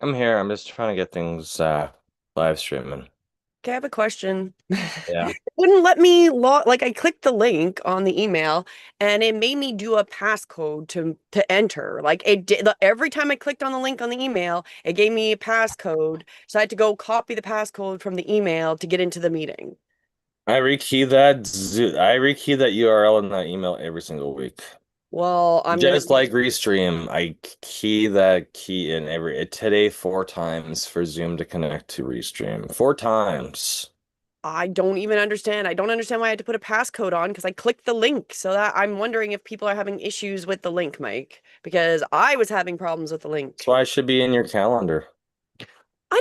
I'm here. I'm just trying to get things live streaming. Okay, I have a question. Yeah. It wouldn't let me log, like I clicked the link on the email and it made me do a passcode to enter. Like it did every time I clicked on the link on the email, it gave me a passcode. So I had to go copy the passcode from the email to get into the meeting. I rekey that URL in that email every single week. Well, I'm gonna Just like Restream, I key that key in today 4 times for Zoom to connect to Restream. 4 times. I don't even understand. I don't understand why I had to put a passcode on because I clicked the link. So that I'm wondering if people are having issues with the link, Mike, because I was having problems with the That's link. why it should be in your calendar. I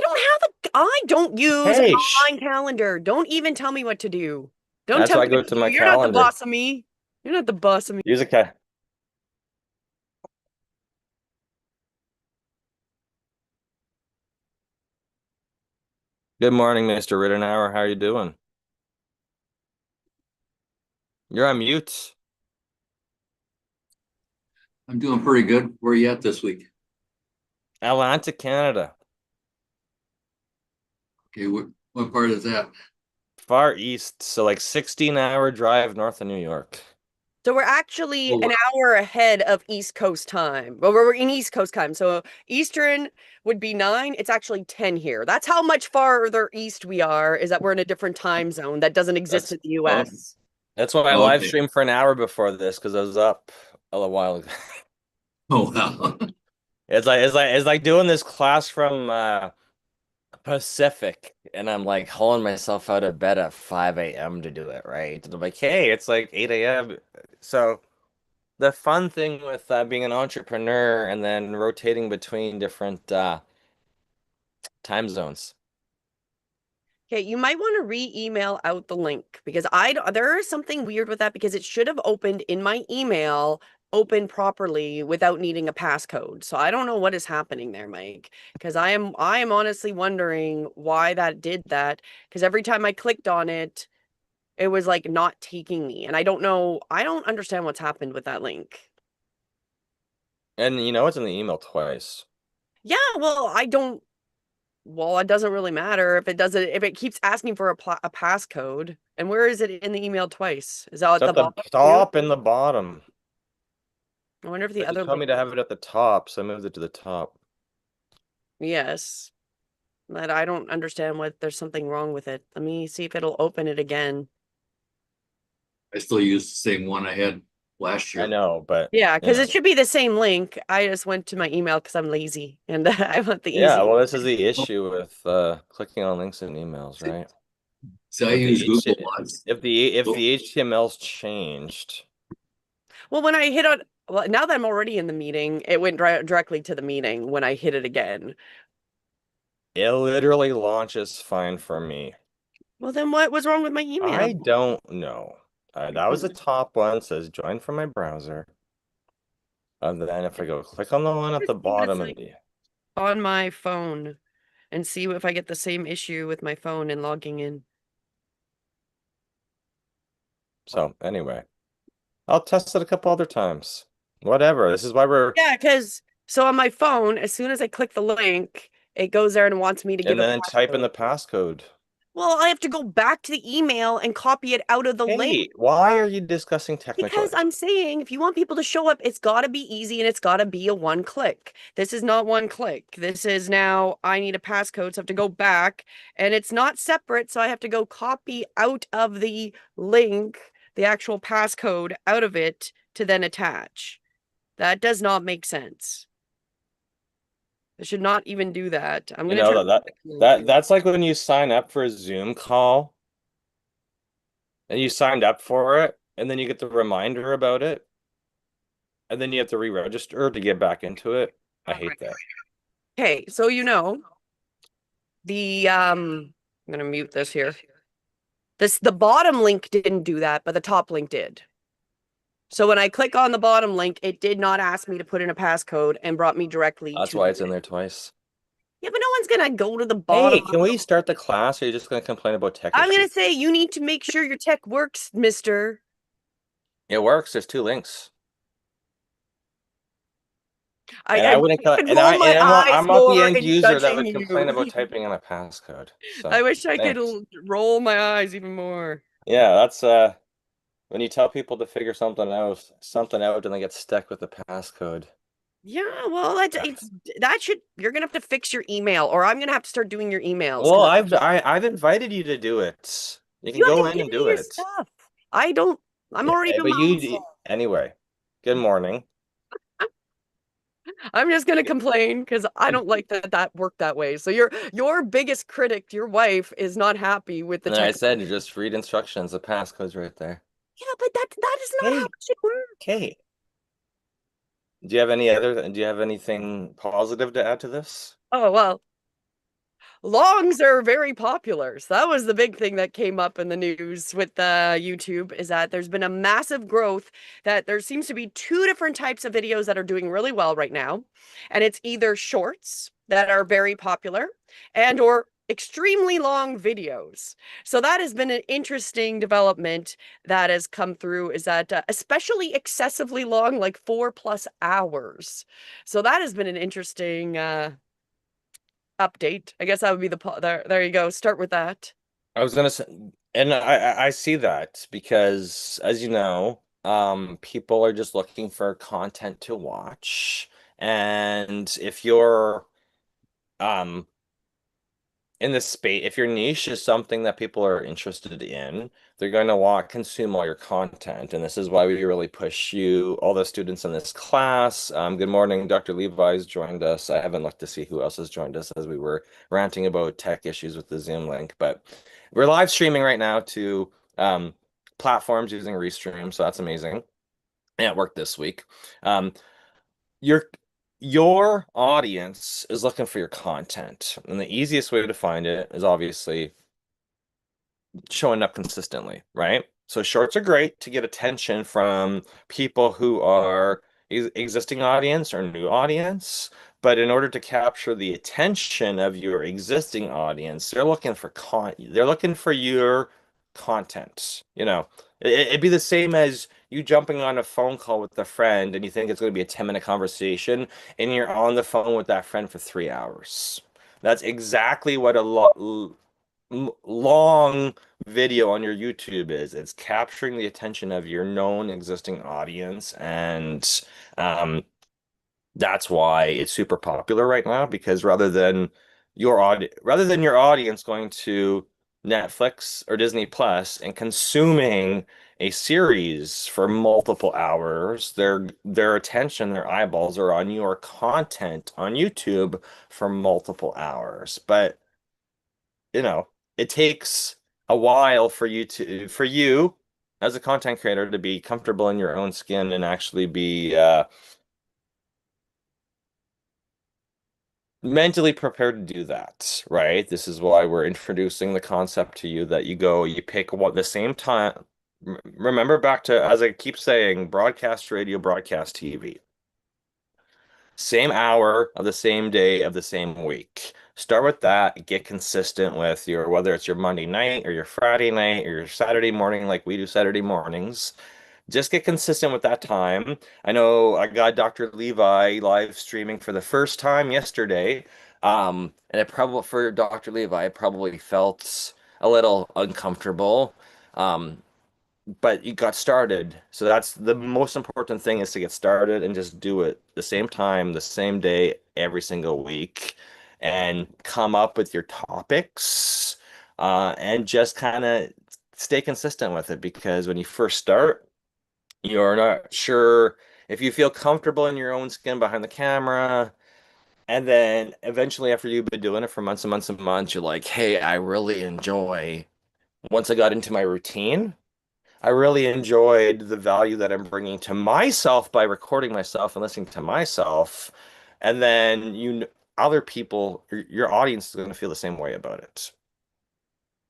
don't use an Hey, online calendar. Don't even tell me what to do. Don't that's tell why me I go what to to do. my You're not the calendar. boss of me. You're not the boss of me. Use a ca Good morning, Mr. Rittenauer. How are you doing? You're on mute. I'm doing pretty good. Where are you at this week? Atlanta, Canada. Okay, what part is that? Far east, so like 16-hour drive north of New York. So we're actually Oh, an wow. hour ahead of East Coast time. Well, we're in East Coast time. So Eastern would be 9. It's actually 10 here. That's how much farther east we are, is that we're in a different time zone that doesn't exist That's in the Oh, US. that's why I live okay. streamed for an hour before this because I was up a little while ago. Oh, wow. It's like doing this class from Pacific, and I'm like hauling myself out of bed at 5 a.m. to do it, right? And I'm like, hey, it's like 8 a.m. So the fun thing with being an entrepreneur and then rotating between different time zones. Okay, you might want to re-email out the link because there is something weird with that because it should have opened in my email open properly without needing a passcode. So I don't know what is happening there, Mike, because I am honestly wondering why that did that because every time I clicked on it, it was like not taking me. And I don't understand what's happened with that link. And you know it's in the email twice. Yeah, well, it doesn't really matter if it keeps asking for a passcode. And where is it in the email twice? Is that It's at the at the bottom too? top and the bottom. I wonder if the But you other told link. me to have it at the top, so I moved it to the top. Yes, but I don't understand what there's something wrong with it. Let me see if it'll open it again. I still use the same one I had last I year. know, but Yeah, you because know. it should be the same link. I just went to my email because I'm lazy and I want the Yeah, easy. well, this is the Oh, issue with clicking on links in emails, see, right? see, I If the use H Google Lots. if Oh, the HTML's changed, Well, when I hit on, well, now that I'm already in the meeting, it went directly to the meeting when I hit it again. it literally launches fine for me. Well, then what was wrong with my email? I don't know. That was the top one, says join from my browser. And then if I go click on the one at Let's the see what it's bottom of like the on my phone and see if I get the same issue with my phone and logging in. so anyway, I'll test it a couple other times. Whatever. This is why we're Yeah, because so on my phone, as soon as I click the link, it goes there and wants me to give and a then type in passcode. the passcode. Well, I have to go back to the email and copy it out of the link Hey, why are you discussing because technicalities? I'm saying if you want people to show up, it's got to be easy and it's got to be a one click. This is not one click. This is now I need a passcode, so I have to go back and it's not separate, so I have to go copy out of the link the actual passcode out of it to then attach. That does not make sense. I should not even do that. I'm You gonna know try. that's like when you sign up for a Zoom call and you signed up for it, and then you get the reminder about it, and then you have to re-register to get back into it. I hate that. Okay, so the I'm gonna mute this here. The bottom link didn't do that, but the top link did. So when I click on the bottom link, it did not ask me to put in a passcode and brought me directly That's to why the it's in there twice. Yeah, but no one's gonna go to the bottom. Hey, can we start the class, or are you just going to complain about tech I'm gonna issues? say you need to make sure your tech works, mister. It works. There's 2 links. And I I wish wouldn't, I could and roll my eyes I'm not the more end in user that judging would complain you. about typing in a passcode. I So wish I could thanks. roll my eyes even more. Yeah, that's when you tell people to figure something out, and they get stuck with the passcode. Yeah, well, it's that should you're gonna have to fix your email, or I'm gonna have to start doing your emails Well, because I've invited you to do it. You can you go have to in give and me do your it. stuff. I don't. I'm already Yeah, doing but my own stuff. anyway. Good morning. I'm just gonna complain because I don't like that worked that way. So your biggest critic, your wife, is not happy with the And I tech. said, just read instructions. The passcode's right there. Yeah, but that is not how Hey, it should work. Kate. Do you have anything positive to add to this? Oh well, longs are very popular. So that was the big thing that came up in the news with YouTube is that there's been a massive growth that there seems to be two different types of videos that are doing really well right now. And it's either shorts that are very popular and or extremely long videos. So that has been an interesting development that has come through is that especially excessively long like 4+ hours. So that has been an interesting update. I guess that would be there you go. Start with that. I was gonna say, and I see that because, as you know, people are just looking for content to watch, and if you're um in this space, if your niche is something that people are interested in, they're going to want consume all your content. And this is why we really push you, all the students in this class. Good morning, Dr. Levi's joined us. I haven't looked to see who else has joined us as we were ranting about tech issues with the Zoom link, but we're live streaming right now to platforms using Restream, so that's amazing. Yeah, it worked this week. Um, your your audience is looking for your content, and the easiest way to find it is obviously showing up consistently, right? So shorts are great to get attention from people who are existing audience or new audience, but in order to capture the attention of your existing audience, they're looking for your content. It'd be the same as you jumping on a phone call with a friend and you think it's going to be a 10-minute conversation and you're on the phone with that friend for 3 hours. That's exactly what a lot long video on your YouTube is. It's capturing the attention of your known existing audience, and um, that's why it's super popular right now. Because rather than your audience going to Netflix or Disney Plus and consuming a series for multiple hours, their attention, their eyeballs are on your content on YouTube for multiple hours. But it takes a while for you as a content creator to be comfortable in your own skin and actually be mentally prepared to do that, right? This is why we're introducing the concept to you that you pick what the same time. Remember back to, as I keep saying, broadcast radio, broadcast TV. Same hour of the same day of the same week. Start with that. Get consistent with whether it's your Monday night or your Friday night or your Saturday morning, like we do Saturday mornings. Just get consistent with that time. I know I got Dr. Levi live streaming for the first time yesterday. And it probably for Dr. Levi, I probably felt a little uncomfortable. Um, but you got started. So that's the most important thing is to get started and just do it the same time, the same day, every single week, and come up with your topics, and just kind of stay consistent with it because when you first start, you're not sure if you feel comfortable in your own skin behind the camera. And then eventually, after you've been doing it for months and months and months, you're like, hey, I really enjoy. Once I got into my routine, I really enjoyed the value that I'm bringing to myself by recording myself and listening to myself. And then other people, your audience is going to feel the same way about it.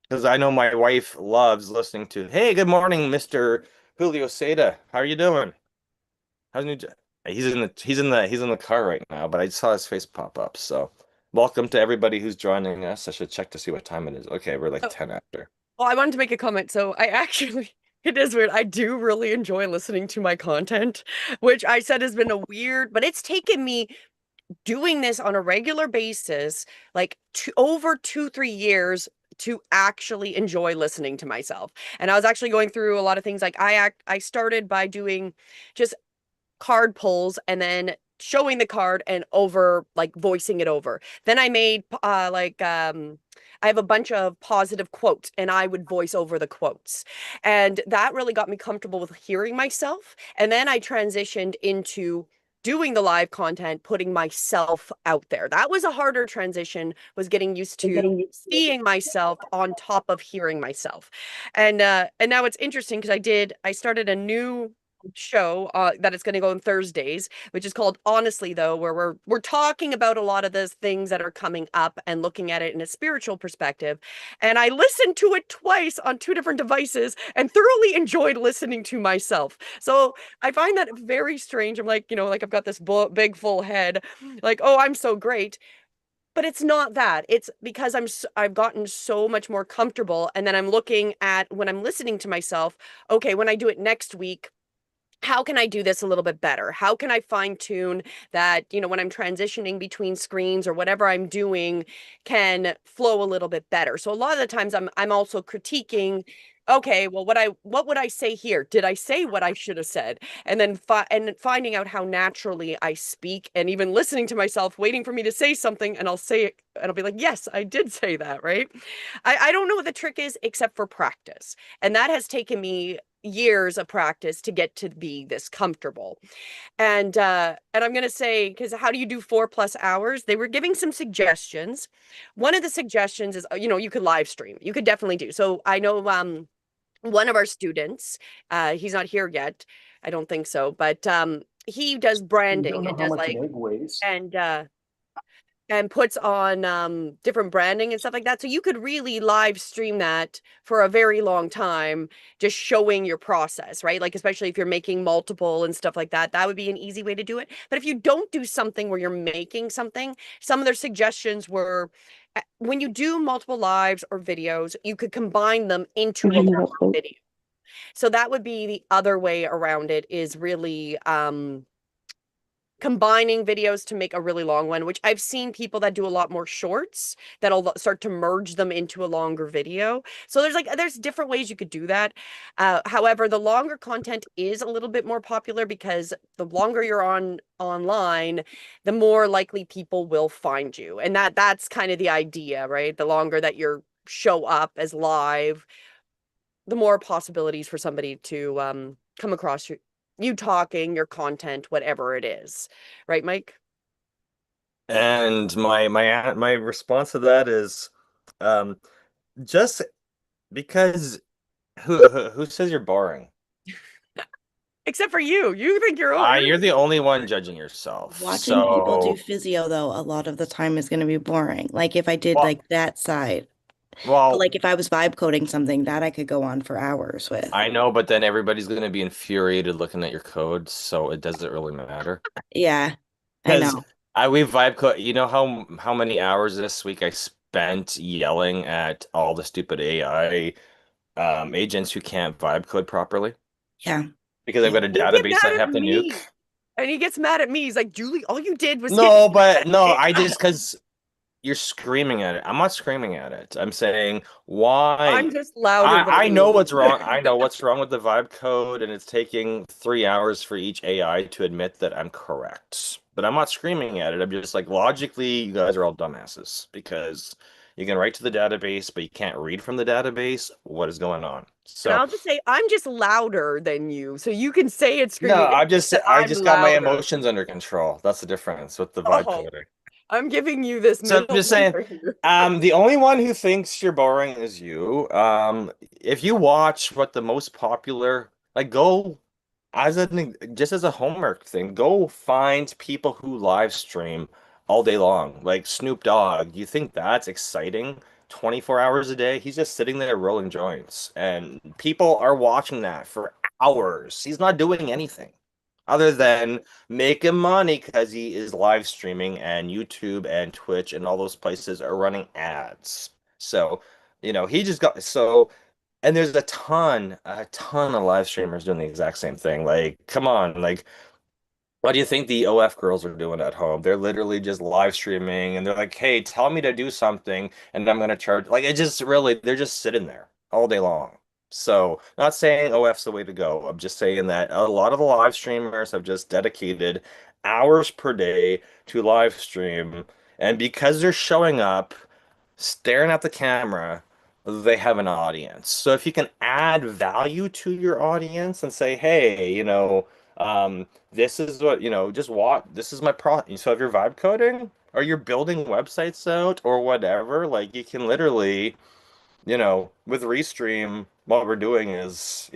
Because I know my wife loves listening to, hey, good morning, Mr. Julio Seda. How are you doing? How's new? He's in the car right now, but I saw his face pop up. So welcome to everybody who's joining us. I should check to see what time it is. Okay, we're like So, 10 after. well, I wanted to make a comment. So I actually It is weird. I do really enjoy listening to my content, which I said has been a weird, but it's taken me doing this on a regular basis, like over 2, 3 years to actually enjoy listening to myself. And I was actually going through a lot of things. Like I started by doing just card pulls and then showing the card and over like voicing it over. Then I made I have a bunch of positive quotes and I would voice over the quotes. And that really got me comfortable with hearing myself. And then I transitioned into doing the live content, putting myself out there. That was a harder transition, was getting used to seeing myself on top of hearing myself. And now it's interesting because I started a new show that it's going to go on Thursdays, which is called Honestly Though, where we're talking about a lot of those things that are coming up and looking at it in a spiritual perspective. And I listened to it twice on 2 different devices and thoroughly enjoyed listening to myself. So I find that very strange. I'm like, like I've got this big full head, like, oh, I'm so great. But it's not that. It's because I've gotten so much more comfortable, and then I'm looking at when I'm listening to myself, okay, when I do it next week, how can I do this a little bit better? How can I fine tune that, when I'm transitioning between screens or whatever I'm doing can flow a little bit better? So a lot of the times I'm also critiquing, okay, well, what would I say here? Did I say what I should have said? And then finding out how naturally I speak and even listening to myself, waiting for me to say something, and I'll say it and I'll be like, yes, I did say that, right? I don't know what the trick is except for practice. And that has taken me years of practice to get to be this comfortable. And I'm gonna say, because how do you do 4+ hours? They were giving some suggestions. One of the suggestions is, you could live stream. You could definitely do. So I know one of our students, he's not here yet. I don't think so, but he does You don't branding know and how does much an like egg weighs. and puts on different branding and stuff like that. So you could really live stream that for a very long time, just showing your process, right? Like, especially if you're making multiple and stuff like that, that would be an easy way to do it. But if you don't do something where you're making something, some of their suggestions were when you do multiple lives or videos, you could combine them into a video. So that would be the other way around it, is really combining videos to make a really long one, which I've seen people that do a lot more shorts that'll start to merge them into a longer video. So there's different ways you could do that. However, the longer content is a little bit more popular because the longer you're online, the more likely people will find you. And that's kind of the idea, right? The longer that you show up as live, the more possibilities for somebody to come across you talking, your content, whatever it is. Right, Mike? And my response to that is, um, just because who says you're boring? Except for you. You think You're the only one judging yourself. Watching people do So, physio, though, a lot of the time is going to be boring. Like if I did well, like that side, but well, like if I was vibe coding something, that I could go on for hours with. I know, but then everybody's going to be infuriated looking at your code, so it doesn't really matter. Yeah, I Because know. we vibe code. You know how many hours this week I spent yelling at all the stupid AI agents who can't vibe code properly Yeah. because I've got a You get database I mad at have to nuke. me. And he gets mad at me. He's like, Julie, all you did was hit No, me. but no, I just because you're screaming at it. I'm not screaming at it. I'm saying why. I'm just louder than I know you. what's wrong. I know what's wrong with the vibe code, and it's taking 3 hours for each AI to admit that I'm correct. But I'm not screaming at it. I'm just like, logically, you guys are all dumbasses because you can write to the database, but you can't read from the database. What is going on? And So I'll just say, I'm just louder than you. So you can say it's no, screaming. It's just that I I'm just got my louder. emotions under control. That's the difference with the vibe Oh, coding. I'm giving you this So I'm middle just saying, finger here. the only one who thinks you're boring is you. If you watch what the most popular, like go just as a homework thing, go find people who live stream all day long, like Snoop Dogg. You think that's exciting? 24 hours a day, he's just sitting there rolling joints, and people are watching that for hours. He's not doing anything other than making money because he is live streaming, and YouTube and Twitch and all those places are running ads. So, he just got so And there's a ton of live streamers doing the exact same thing. Like, come on, like what do you think the OF girls are doing at home? They're literally just live streaming and they're like, hey, tell me to do something and I'm gonna charge. Like, it just really, they're just sitting there all day long. So, not saying OF's the way to go. I'm just saying that a lot of the live streamers have just dedicated hours per day to live stream. And because they're showing up, staring at the camera, they have an audience. So if you can add value to your audience and say, hey, this is what, just watch, this is my pro. So if you're vibe coding or you're building websites out or whatever, like you can literally, with Restream, what we're doing is,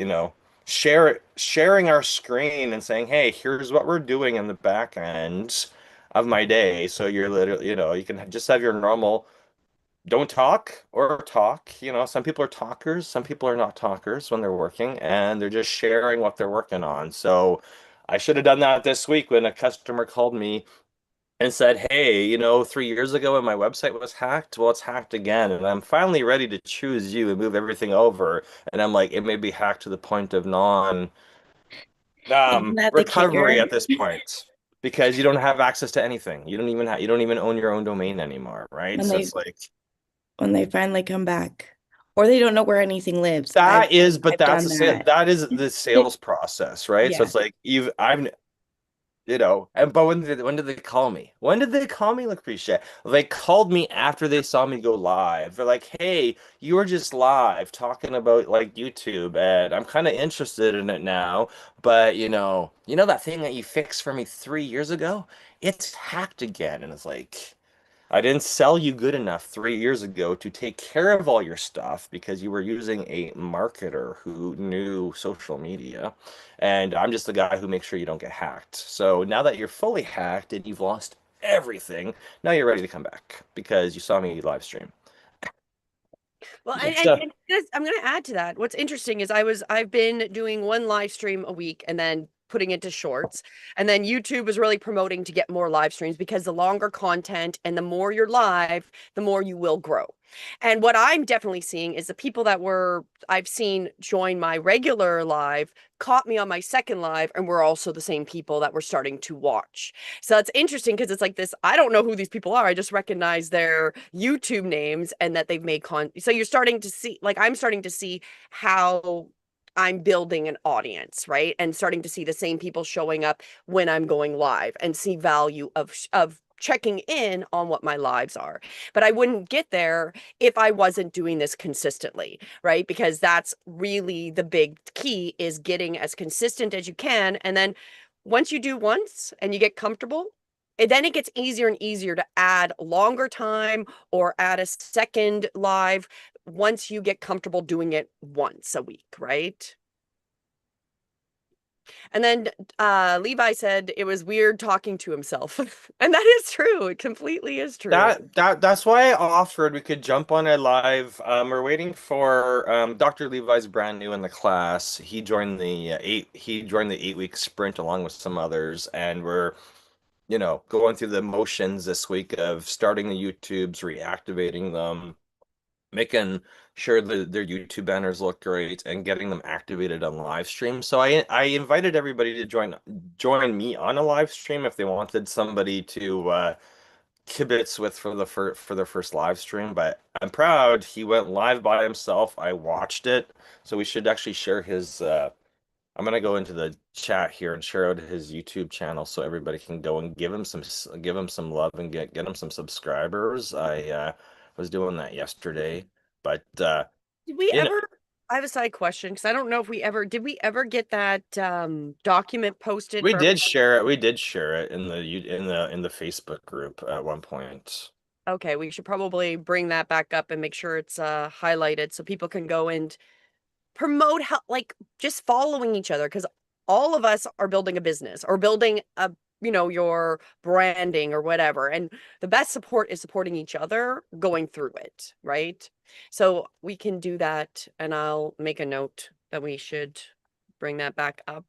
sharing our screen and saying, hey, here's what we're doing in the back end of my day. So you're literally, you can just have your normal don't talk or talk. Some people are talkers, some people are not talkers when they're working, and they're just sharing what they're working on. So I should have done that this week when a customer called me and said, hey, 3 years ago when my website was hacked, well, it's hacked again. And I'm finally ready to choose you and move everything over. And I'm like, it may be hacked to the point of non Isn't that the kicker? recovery at this point. Because you don't have access to anything. You don't even own your own domain anymore, right? When So they it's like when they finally come back, or they don't know where anything lives. that is, but I've that's done a sale. that. That is the sales process, right? So Yeah. it's like and but when did they call me? When did they call me, Lucretia? They called me after they saw me go live. They're like, "Hey, you were just live talking about like YouTube, and I'm kind of interested in it now. But that thing that you fixed for me 3 years ago, it's hacked again." And it's like, I didn't sell you good enough 3 years ago to take care of all your stuff because you were using a marketer who knew social media. And I'm just the guy who makes sure you don't get hacked. So now that you're fully hacked and you've lost everything, now you're ready to come back because you saw me live stream. Well, Yeah. So I'm going to add to that. What's interesting is I've been doing one live stream a week and then putting it to shorts. And then YouTube is really promoting to get more live streams because the longer content and the more you're live, the more you will grow. And what I'm definitely seeing is the people that I've seen join my regular live caught me on my second live and we're also the same people that we're starting to watch. So it's interesting because it's like this, I don't know who these people are. I just recognize their YouTube names and that they've made so you're starting to see, like I'm starting to see how I'm building an audience, right? And starting to see the same people showing up when I'm going live and see value of checking in on what my lives are. But I wouldn't get there if I wasn't doing this consistently, right? Because that's really the big key is getting as consistent as you can. And then once you do once and you get comfortable, and then it gets easier and easier to add longer time or add a second live once you get comfortable doing it once a week, right? And then Levi said it was weird talking to himself. And that is true. It completely is true. that's why I offered we could jump on a live. We're waiting for Dr. Levi's brand new in the class. He joined the 8 week sprint along with some others, and we're going through the motions this week of starting the YouTubes, reactivating them, making sure that their YouTube banners look great, and getting them activated on live stream. So I invited everybody to join me on a live stream if they wanted somebody to kibitz with for their first live stream. But I'm proud he went live by himself. I watched it, so we should actually share his. I'm gonna go into the chat here and share out his YouTube channel so everybody can go and give him some love and get him some subscribers. I was doing that yesterday, but Did we you know, ever? I have a side question because I don't know if did we ever get that document posted we for did everybody? share it. We did share it in the Facebook group at one point. Okay, we should probably bring that back up and make sure it's highlighted so people can go and promote how like just following each other because all of us are building a business or building a your branding or whatever, and the best support is supporting each other going through it, right? So we can do that, and I'll make a note that we should bring that back up.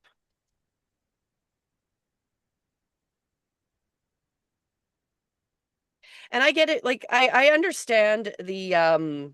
And I get it, like I understand the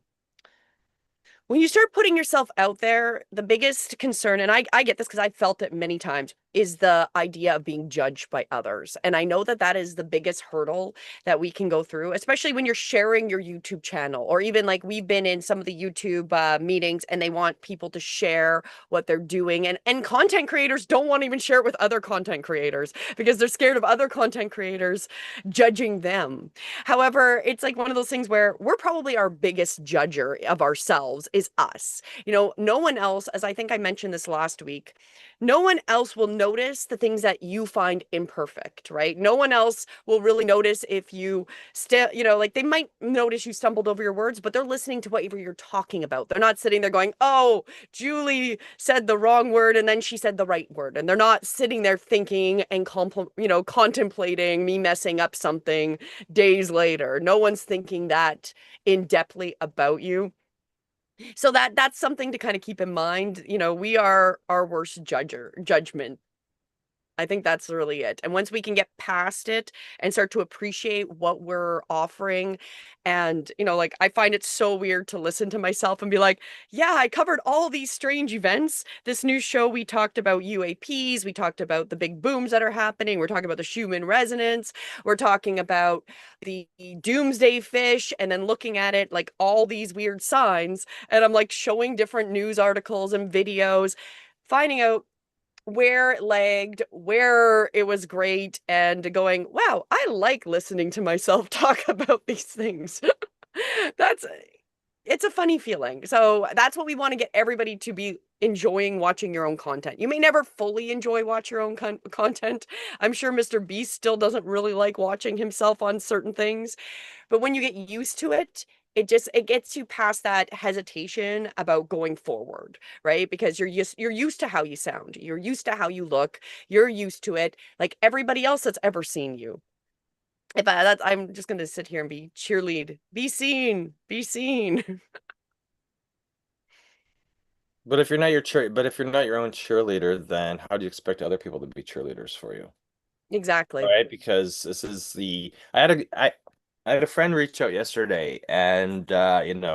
when you start putting yourself out there, the biggest concern, and I get this because I felt it many times, is the idea of being judged by others. And I know that that is the biggest hurdle that we can go through, especially when you're sharing your YouTube channel, or even like we've been in some of the YouTube meetings and they want people to share what they're doing. And content creators don't want to even share it with other content creators because they're scared of other content creators judging them. However, it's like one of those things where we're probably our biggest judger of ourselves is us. You know, no one else, as I think I mentioned this last week, no one else will notice the things that you find imperfect, right? No one else will really notice if you still, you know, like they might notice you stumbled over your words, but they're listening to whatever you're talking about. They're not sitting there going, oh, Julie said the wrong word and then she said the right word. And they're not sitting there thinking and, contemplating me messing up something days later. No one's thinking that in depthly about you. So that's something to kind of keep in mind. You know, we are our worst judgment. I think that's really it. And once we can get past it and start to appreciate what we're offering, and, like I find it so weird to listen to myself and be like, yeah, I covered all these strange events. This new show, we talked about UAPs, we talked about the big booms that are happening, we're talking about the Schumann resonance, we're talking about the doomsday fish, and then looking at it like all these weird signs. And I'm like showing different news articles and videos, finding out where it lagged, where it was great, and going, wow, I like listening to myself talk about these things. That's it's a funny feeling. So that's what we want to get everybody to be enjoying watching your own content. You may never fully enjoy watch your own content. I'm sure Mr. Beast still doesn't really like watching himself on certain things, but when you get used to it, it gets you past that hesitation about going forward, right? Because you're used to how you sound, you're used to how you look, you're used to it, like everybody else that's ever seen you. I'm just gonna sit here and be cheerlead, be seen, be seen. But if you're not your own cheerleader, then how do you expect other people to be cheerleaders for you? Exactly. Right? Because this is the I had a friend reach out yesterday and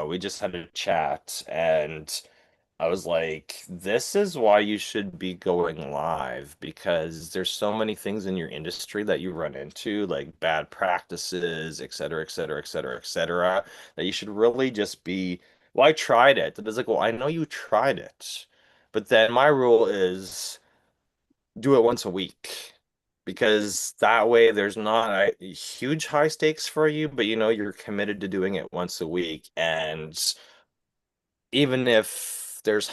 we just had a chat and I was like, this is why you should be going live because there's so many things in your industry that you run into, like bad practices, et cetera, et cetera, et cetera, et cetera, that you should really just be, well, I tried it. And it's like, well, I know you tried it. But then my rule is do it once a week because that way there's not a huge high stakes for you, but you're committed to doing it once a week. And even if there's,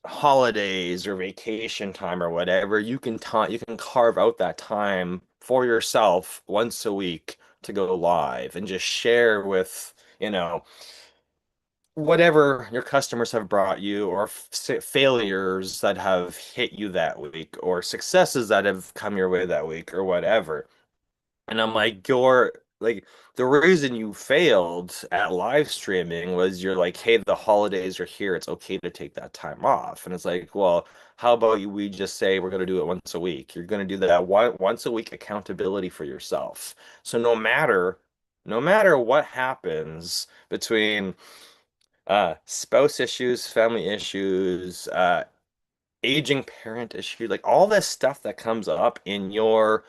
holidays or vacation time or whatever, you can carve out that time for yourself once a week to go live and just share with, whatever your customers have brought you or failures that have hit you that week or successes that have come your way that week or whatever. And I'm like, you're like the reason you failed at live streaming was you're like, hey, the holidays are here. It's okay to take that time off. And it's like, well, how about we just say we're going to do it once a week? You're going to do that once a week accountability for yourself. So no matter what happens between spouse issues, family issues, aging parent issue, like all this stuff that comes up in your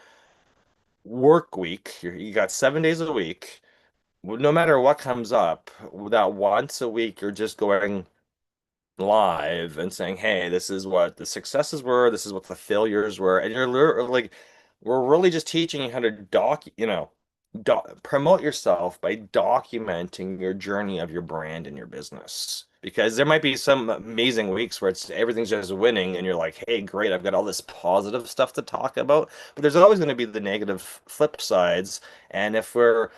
work week. You got 7 days a week. No matter what comes up, that once a week you're just going live and saying, "Hey, this is what the successes were. This is what the failures were," and like, we're really just teaching you how to promote yourself by documenting your journey of your brand and your business. Because there might be some amazing weeks where everything's just winning, and you're like, "Hey, great, I've got all this positive stuff to talk about." But there's always going to be the negative flip sides, and if we're,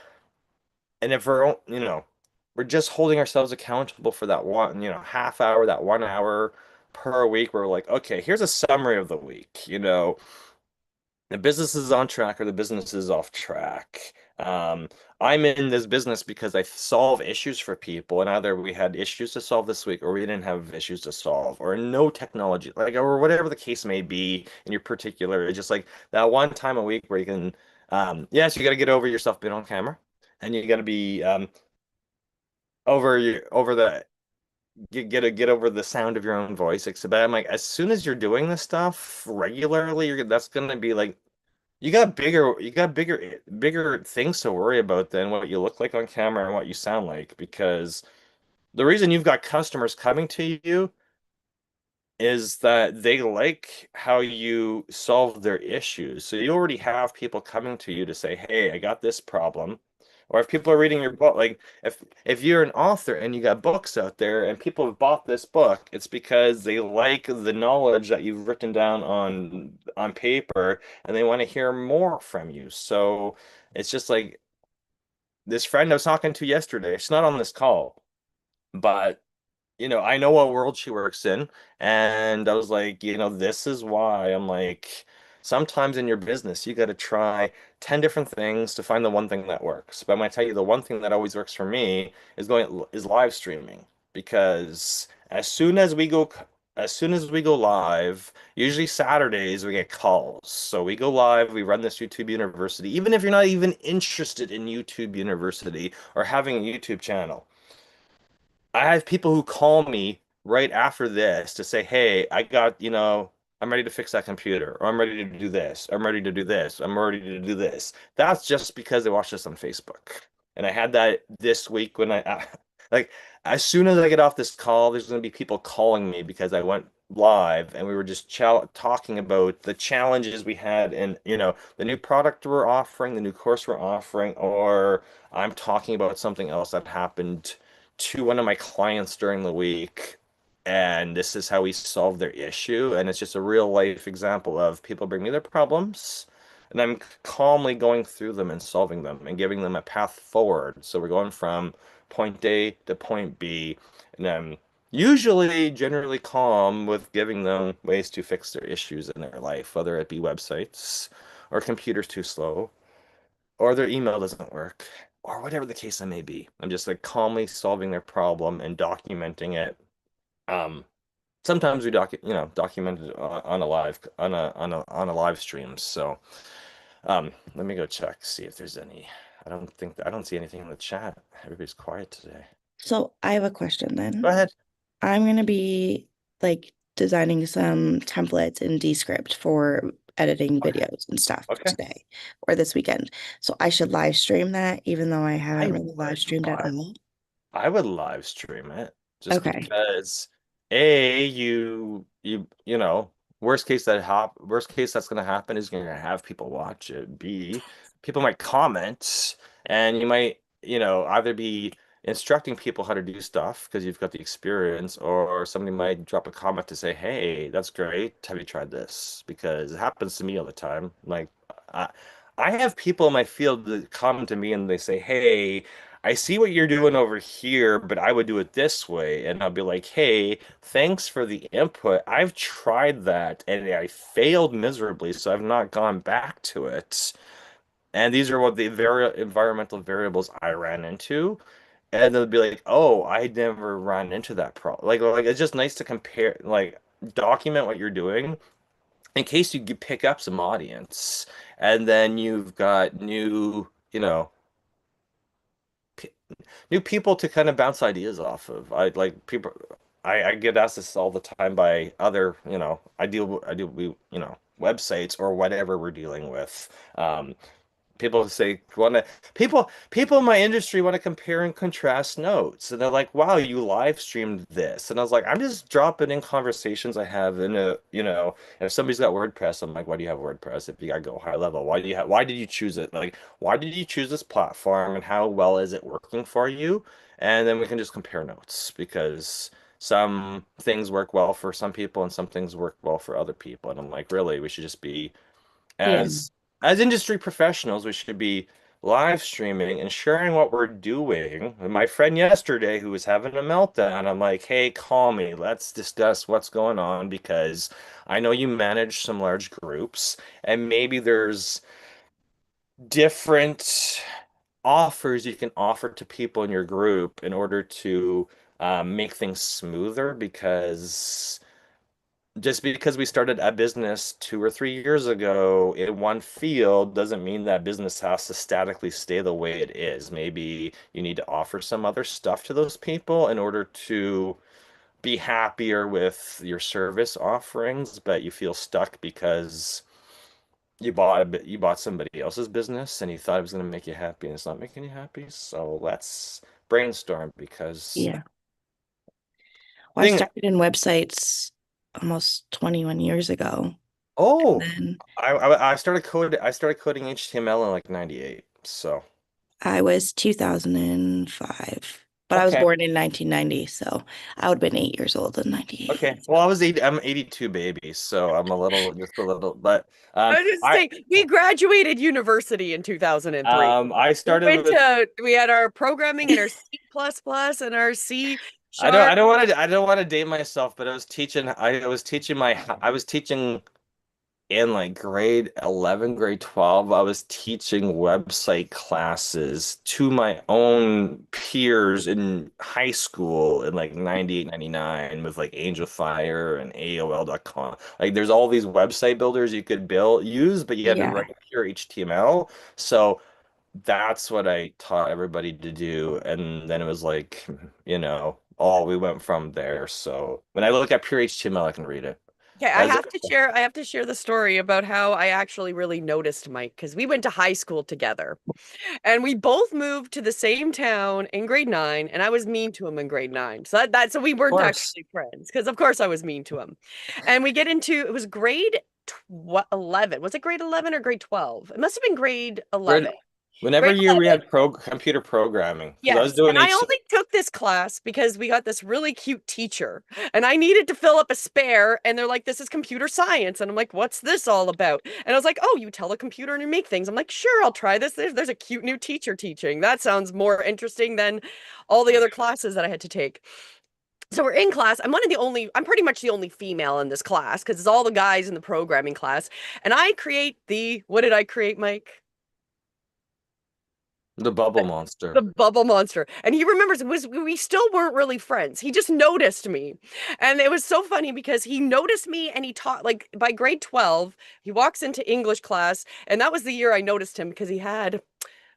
we're just holding ourselves accountable for that one, half hour, that 1 hour per week, we're like, okay, here's a summary of the week. The business is on track or the business is off track. I'm in this business because I solve issues for people, and either we had issues to solve this week or we didn't have issues to solve, or no technology, like, or whatever the case may be in your particular. It's just like that one time a week where you can, yes, you got to get over yourself being on camera, and you got to be over the get over the sound of your own voice. Except I'm like, as soon as you're doing this stuff regularly, that's gonna be like you got bigger things to worry about than what you look like on camera and what you sound like. Because the reason you've got customers coming to you is that they like how you solve their issues. So you already have people coming to you to say, "Hey, I got this problem." Or if people are reading your book, like if you're an author and you got books out there and people have bought this book, it's because they like the knowledge that you've written down on paper and they want to hear more from you. So it's just like this friend I was talking to yesterday. She's not on this call, but I know what world she works in. And I was like, this is why I'm like, sometimes in your business, you got to try 10 different things to find the one thing that works. But I'm going to tell you, the one thing that always works for me is live streaming. Because as soon as we go live, usually Saturdays we get calls. So we go live, we run this YouTube University, even if you're not even interested in YouTube University or having a YouTube channel. I have people who call me right after this to say, "Hey, I'm ready to fix that computer, or I'm ready to do this, I'm ready to do this, I'm ready to do this." That's just because they watched this on Facebook. And I had that this week when like, as soon as I get off this call, there's going to be people calling me because I went live and we were just talking about the challenges we had and, the new product we're offering, the new course we're offering, or I'm talking about something else that happened to one of my clients during the week, and this is how we solve their issue. And it's just a real life example of people bring me their problems, and I'm calmly going through them and solving them and giving them a path forward. So we're going from point A to point B, and I'm usually generally calm with giving them ways to fix their issues in their life, whether it be websites or computers too slow or their email doesn't work, or whatever the case may be. I'm just like calmly solving their problem and documenting it. Um, Sometimes we document it on a live stream. So let me go check, see if there's any. I don't see anything in the chat. Everybody's quiet today. So I have a question Go then. ahead. I'm gonna be like designing some templates in Descript for editing Okay. videos and stuff Okay. today or this weekend. So I should live stream that even though I I haven't really live would streamed at live. all. I would live stream it just Okay. because A, worst case that's gonna happen is you're gonna have people watch it. B, people might comment and you might, either be instructing people how to do stuff because you've got the experience, or somebody might drop a comment to say, "Hey, that's great. Have you tried this?" Because it happens to me all the time. Like I I have people in my field that come to me and they say, "Hey, I see what you're doing over here, but I would do it this way." And I'll be like, "Hey, thanks for the input. I've tried that and I failed miserably, so I've not gone back to it. And these are what the environmental variables I ran into." And they'll be like, "Oh, I never ran into that problem." Like it's just nice to compare, like document what you're doing in case you pick up some audience, and then you've got new people to kind of bounce ideas off of. I like people. I get asked this all the time by other, I deal with, websites or whatever we're dealing with. People say want to people in my industry want to compare and contrast notes, and they're like, "Wow, you live streamed this." And I was like, "I'm just dropping in conversations I have in if somebody's got WordPress, I'm like, why do you have WordPress? If you gotta go high level, why did you choose it? Like, why did you choose this platform, and how well is it working for you?" And then we can just compare notes, because some things work well for some people and some things work well for other people. And I'm like, really, we should just be, Yeah. as industry professionals, we should be live streaming and sharing what we're doing. And my friend yesterday who was having a meltdown, I'm like, "Hey, call me. Let's discuss what's going on, because I know you manage some large groups and maybe there's different offers you can offer to people in your group in order to make things smoother, because just because we started a business 2 or 3 years ago in one field doesn't mean that business has to statically stay the way it is. Maybe you need to offer some other stuff to those people in order to be happier with your service offerings, but you feel stuck because you bought somebody else's business and you thought it was going to make you happy and it's not making you happy. So let's brainstorm because Yeah. Well, I thing started in websites almost 21 years ago. And oh then I started coding HTML in like 98. So I was 2005, but I was okay. born in 1990, so I would have been 8 years old in Okay. 98. Well, I'm 82 baby, so I'm a little just a little but I was just I saying, we graduated university in 2003. I started with We had our programming and our C++ and our C I sharp. don't want to date myself, but I was teaching in like grade 11, grade 12. I was teaching website classes to my own peers in high school in like 98, 99 with like Angel Fire and AOL.com. Like there's all these website builders you could use, but you had to Yeah. write pure HTML. So that's what I taught everybody to do. And then it was like, all we went from there. So when I look at pure HTML, I can read it. Okay, As I have to share the story about how I actually really noticed Mike because we went to high school together. And we both moved to the same town in grade 9, and I was mean to him in grade 9. So we weren't course. actually friends because of course I was mean to him. And we get into it was grade 11. Was it grade 11 or grade 12? It must have been grade Grade, 11. whenever Grade year we 11. had computer programming, because I was Yes. doing And I H. only took this class because we got this really cute teacher and I needed to fill up a spare. And they're like, this is computer science. And I'm like, what's this all about? And I was like, oh, you tell a computer and you make things. I'm like, sure, I'll try this. There's a cute new teacher teaching. That sounds more interesting than all the other classes that I had to take. So we're in class. I'm pretty much the only female in this class because it's all the guys in the programming class. And what did I create, Mike? The Bubble Monster. The bubble monster. And he remembers we still weren't really friends. He just noticed me. And it was so funny because he noticed me and he taught like by grade 12, he walks into English class. And that was the year I noticed him because he had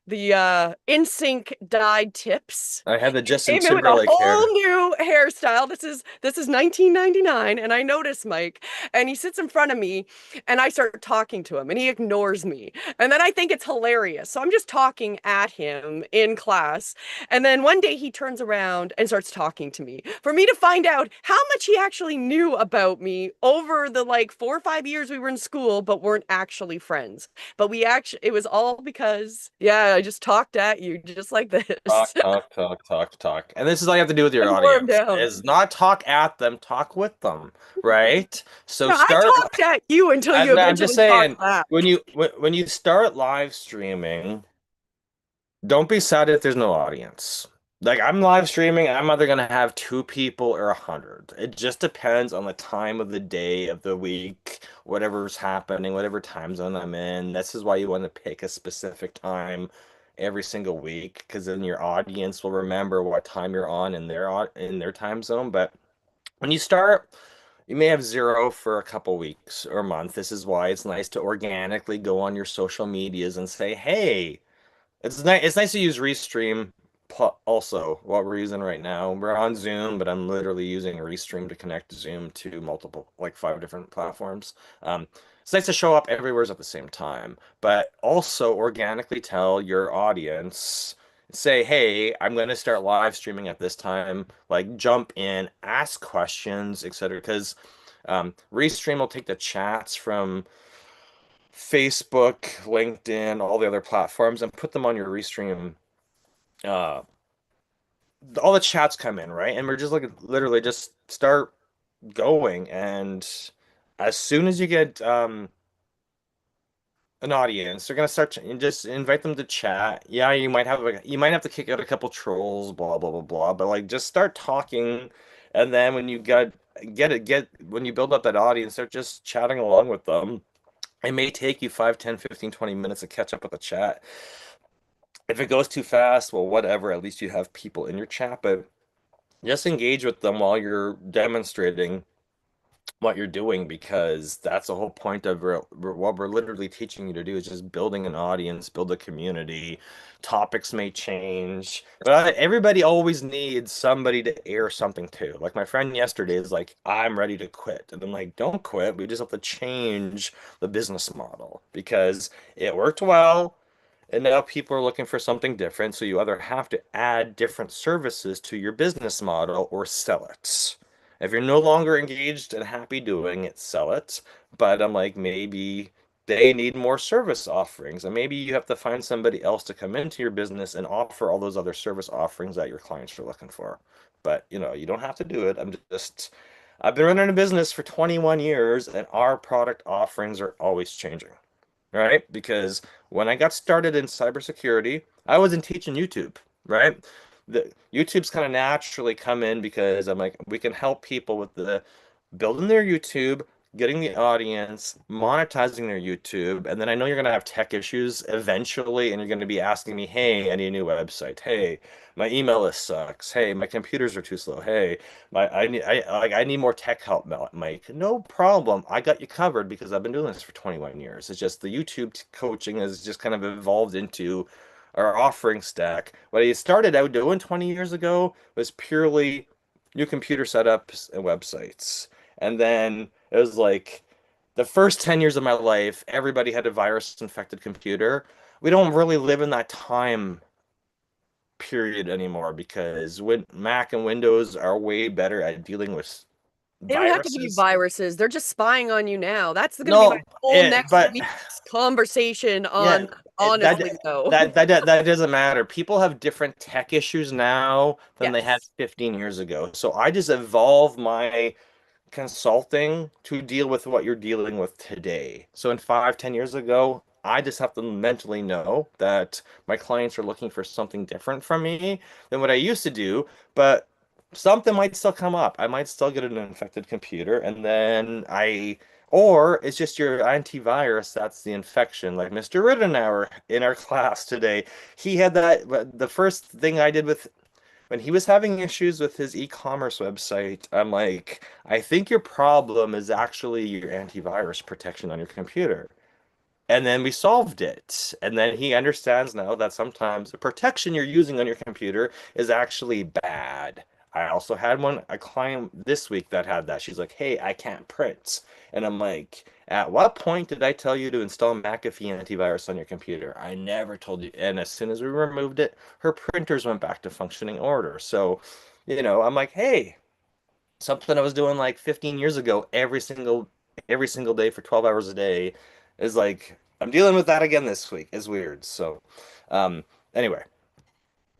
the in-sync dyed tips. I had the Justin Came in with a Timberlake whole hair. new hairstyle. This is 1999, and I notice Mike, and he sits in front of me, and I start talking to him, and he ignores me, and then I think it's hilarious. So I'm just talking at him in class, and then one day he turns around and starts talking to me for me to find out how much he actually knew about me over the like 4 or 5 years we were in school, but weren't actually friends. But it was all because, yeah, I just talked at you just like this. Talk, talk, talk, talk, talk. And this is all you have to do with your And wore him audience down. is not talk at them, talk with them, right? So No, I start. talked at you until you I'm just eventually saying talked back. when you start live streaming. Don't be sad if there's no audience. Like I'm live streaming, I'm either gonna have two people or 100. It just depends on the time of the day of the week, whatever's happening, whatever time zone I'm in. This is why you want to pick a specific time every single week, because then your audience will remember what time you're on in in their time zone. But when you start, you may have zero for a couple weeks or a month. This is why it's nice to organically go on your social medias and say, hey. It's nice. It's nice to use Restream. Also, what we're using right now, we're on Zoom, but I'm literally using Restream to connect Zoom to multiple, like 5 different platforms. It's nice to show up everywhere at the same time, but also organically tell your audience, say, "Hey, I'm going to start live streaming at this time." Like, jump in, ask questions, etc. Because Restream will take the chats from Facebook, LinkedIn, all the other platforms, and put them on your Restream. Uh, all the chats come in, right? And we're just like literally just start going, and as soon as you get an audience, they're gonna start and just invite them to chat. Yeah, you might have to kick out a couple trolls, blah blah blah blah, but like just start talking, and then when you get when you build up that audience, start just chatting along with them. It may take you 5, 10, 15, 20 minutes to catch up with the chat. If it goes too fast, well, whatever, at least you have people in your chat, but just engage with them while you're demonstrating what you're doing, because that's the whole point of what we're literally teaching you to do is just building an audience, build a community. Topics may change, but everybody always needs somebody to air something to. Like my friend yesterday is like, I'm ready to quit. And I'm like, don't quit. We just have to change the business model because it worked well. And now people are looking for something different. So you either have to add different services to your business model or sell it. If you're no longer engaged and happy doing it, sell it. But I'm like, maybe they need more service offerings. And maybe you have to find somebody else to come into your business and offer all those other service offerings that your clients are looking for. But you don't have to do it. I've been running a business for 21 years and our product offerings are always changing, right? Because when I got started in cybersecurity, I wasn't teaching YouTube, right? The YouTube's kind of naturally come in because I'm like, we can help people with the building their YouTube, getting the audience, monetizing their YouTube, and then I know you're gonna have tech issues eventually, and you're gonna be asking me, hey, I need a new website. Hey, my email list sucks. Hey, my computers are too slow. Hey, I need more tech help, Mike. No problem. I got you covered because I've been doing this for 21 years. It's just the YouTube coaching has just kind of evolved into our offering stack. What I started out doing 20 years ago was purely new computer setups and websites. And then it was like the first 10 years of my life, everybody had a virus infected computer. We don't really live in that time period anymore because Mac and Windows are way better at dealing with They don't have to give you viruses. viruses. They're just spying on you now. That's going to be my No, whole next but week's conversation yeah, on that honestly though. that doesn't matter. People have different tech issues now than they had Yes. 15 years ago. So I just evolve my consulting to deal with what you're dealing with today. So in 5, 10 years ago, I just have to mentally know that my clients are looking for something different from me than what I used to do, but something might still come up. I might still get an infected computer, and then or it's just your antivirus that's the infection. Like Mr. Rittenauer in our class today, he had that. But the first thing I did with when he was having issues with his e-commerce website, I'm like, I think your problem is actually your antivirus protection on your computer. And then we solved it. And then he understands now that sometimes the protection you're using on your computer is actually bad. I also had a client this week that had that. She's like, hey, I can't print. And I'm like, at what point did I tell you to install McAfee antivirus on your computer? I never told you. And as soon as we removed it, her printers went back to functioning order. So, I'm like, hey, something I was doing like 15 years ago every single day for 12 hours a day is like I'm dealing with that again this week. It's weird. So um anyway,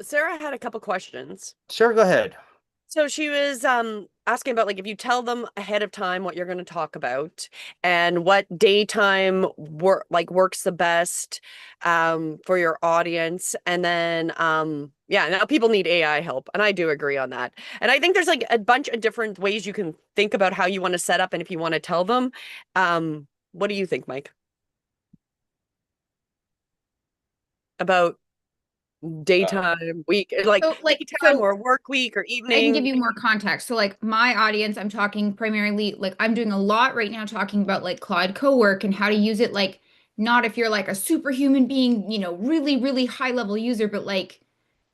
Sarah had a couple questions. sure, go ahead. So she was asking about like if you tell them ahead of time what you're going to talk about and what daytime works the best for your audience, and then yeah, now people need AI help and I do agree on that. And I think there's like a bunch of different ways you can think about how you want to set up and if you want to tell them. What do you think, Mike? About Uh, daytime, week, like So like daytime so or work week or I can give evening? you more context. So like my audience, I'm talking primarily like I'm doing a lot right now talking about like Claude Cowork and how to use it like not if you're like a superhuman being, really, really high level user, but like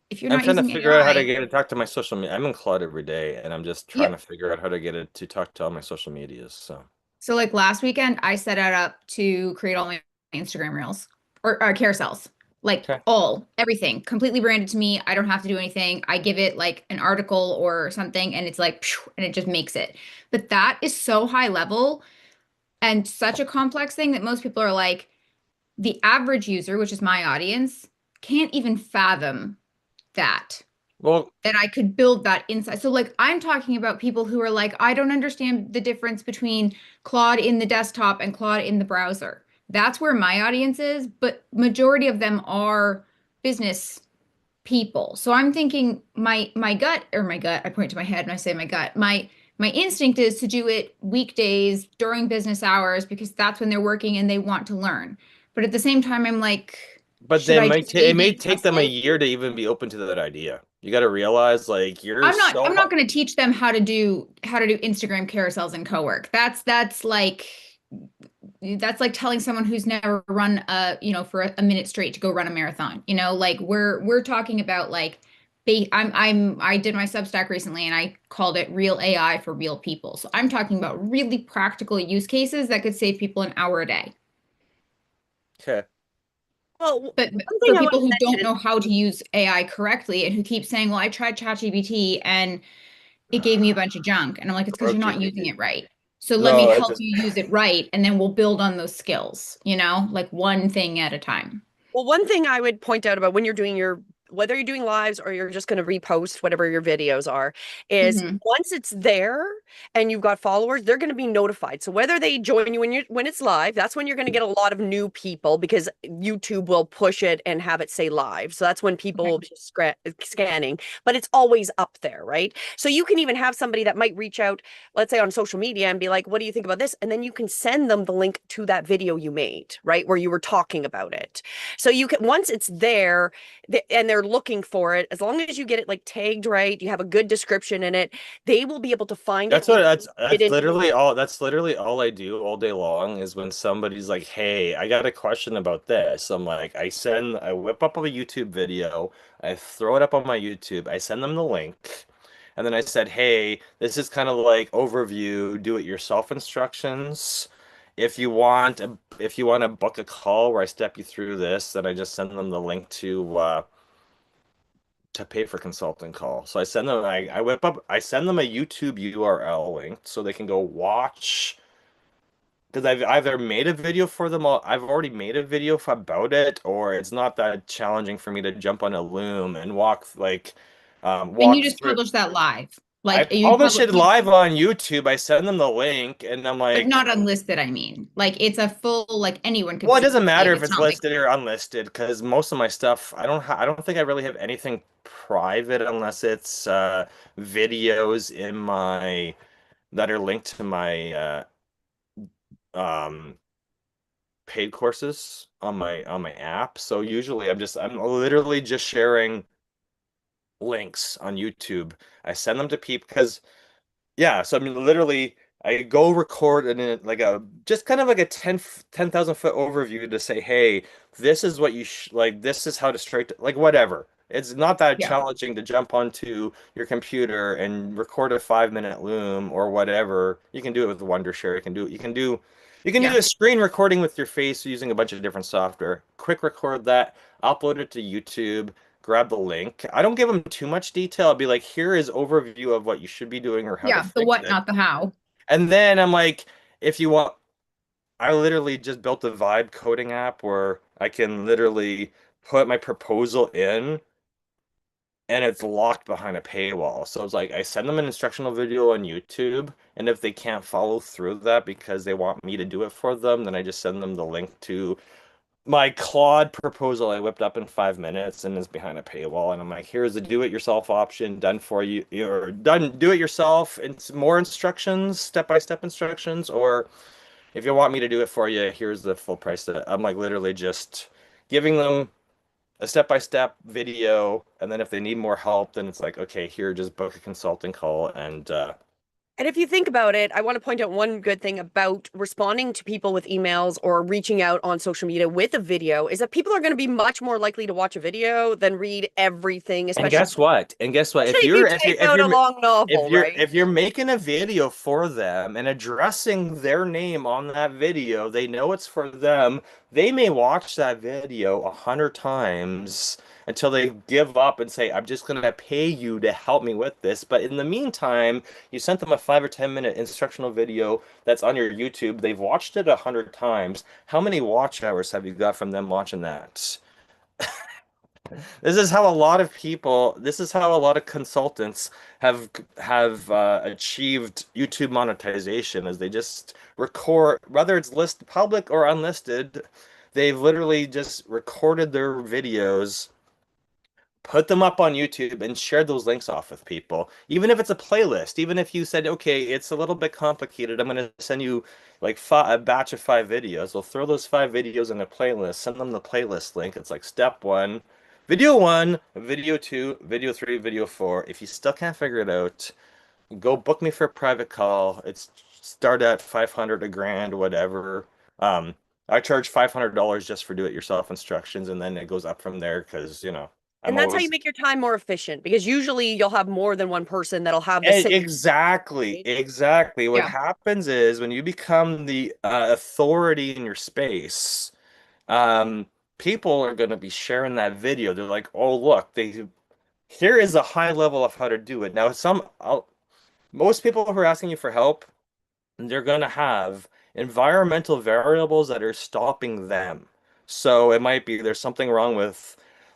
if you're I'm not trying to using figure out how to AI. get it to talk to my social media. I'm in Claude every day and I'm just trying to Yep. figure out how to get it to talk to all my social medias. So So like last weekend, I set it up to create all my Instagram reels or carousels, like okay. everything completely branded to me. I don't have to do anything. I give it like an article or something and it's like, phew, and it just makes it. But that is so high level and such a complex thing that most people are like, the average user, which is my audience, can't even fathom that Well, that I could build that inside. So like I'm talking about people who are like, I don't understand the difference between Claude in the desktop and Claude in the browser. That's where my audience is, but majority of them are business people. So I'm thinking my gut or my gut, I point to my head and I say my gut. My instinct is to do it weekdays during business hours because that's when they're working and they want to learn. But at the same time, I'm like, But Should I just it A/B may take test them a it? year to even be open to that idea. You got to realize, like, you're I'm so not going to teach them how to do Instagram carousels and co-work. That's like telling someone who's never run for a minute straight to go run a marathon. Like we're talking about like I did my Substack recently and I called it Real AI for Real People. So I'm talking about really practical use cases that could save people an hour a day. okay. Well, But one for thing I want people to who don't mention. know how to use AI correctly and who keep saying, well, I tried ChatGPT and it gave me a bunch of junk. And I'm like, it's because Or you're not using GPT. it right. So let me No, I help just you use it right. And then we'll build on those skills, like one thing at a time. Well, one thing I would point out about when you're doing whether you're doing lives or you're just going to repost whatever your videos are, is Hmm. once it's there and you've got followers, they're going to be notified. So whether they join you when it's live, that's when you're going to get a lot of new people because YouTube will push it and have it say live. So that's when people Okay. will be scanning, but it's always up there, right? So you can even have somebody that might reach out, let's say on social media, and be like, "What do you think about this?" And then you can send them the link to that video you made, right, where you were talking about it. So you can, once it's there and they're looking for it, as long as you get it like tagged right, you have a good description in it, they will be able to find it and it into. that's literally all I do all day long is when somebody's like, "Hey, I got a question about this." I'm like, I whip up a YouTube video, I throw it up on my YouTube, I send them the link, and then I said, "Hey, this is kind of like overview, do it yourself instructions. If you want to book a call where I step you through this, then I just send them the link to pay for consulting call." So I send them a YouTube URL link so they can go watch because I've either made a video for them all, I've already made a video about it, or it's not that challenging for me to jump on a loom and And you walk just through. publish that live. I Like you publish publish, it live on YouTube. I send them the link and I'm but like, not unlisted, I mean. Like it's a full, like anyone could well, it see doesn't the matter video. if It's it's not like, listed or unlisted because most of my stuff, I don't think I really have anything private unless it's videos in my that are linked to my um paid courses on my app. So usually I'm literally just sharing links on YouTube. I send them to people because yeah, so I mean, literally, I go record in it like a just kind of like a 10,000 foot overview to say, hey, this is what you sh like, this is how to straight, like, whatever. It's not that yeah, challenging to jump onto your computer and record a 5 minute loom or whatever. You can do it with Wondershare. You can do yeah. a screen recording with your face using a bunch of different software. Quick record that, upload it to YouTube, grab the link. I don't give them too much detail. I'll be like, here is overview of what you should be doing or how to Yeah. The fix what, it. not the how. And then I'm like, if you want, I literally just built a vibe coding app where I can literally put my proposal in and it's locked behind a paywall. So it's like I send them an instructional video on YouTube, and if they can't follow through that because they want me to do it for them, then I just send them the link to my Claude proposal I whipped up in 5 minutes and is behind a paywall. And I'm like, here's the do-it-yourself option done for you, or done do it yourself and more instructions, step-by-step instructions, or if you want me to do it for you, here's the full price. I'm like literally just giving them a step-by-step video, and then if they need more help, then it's like, okay, here, just book a consulting call and And if you think about it, I want to point out one good thing about responding to people with emails or reaching out on social media with a video is that people are going to be much more likely to watch a video than read everything, and especially guess what? And guess what? especially if you type out a long novel, right? If you're making a video for them and addressing their name on that video, they know it's for them. They may watch that video 100 times until they give up and say, "I'm just gonna pay you to help me with this." But in the meantime, you sent them a 5 or 10 minute instructional video that's on your YouTube. They've watched it 100 times. How many watch hours have you got from them watching that? This is how a lot of consultants have achieved YouTube monetization as they just record, whether it's list public or unlisted, they've literally just recorded their videos, put them up on YouTube and share those links off with people. Even if it's a playlist, even if you said, okay, it's a little bit complicated, I'm going to send you like a batch of 5 videos. We'll throw those 5 videos in a playlist, send them the playlist link. It's like step one, video two, video three, video four. If you still can't figure it out, go book me for a private call. It's start at 500, a grand, whatever. Um, I charge $500 just for do-it-yourself instructions, and then it goes up from there because, I'm And that's how you always make your time more efficient, because usually you'll have more than one person that'll have the same. exactly. What Yeah. happens is when you become the authority in your space, people are going to be sharing that video. They're like, "Oh, look, here is a high level of how to do it." Now, most people who are asking you for help, they're going to have environmental variables that are stopping them. So it might be there's something wrong with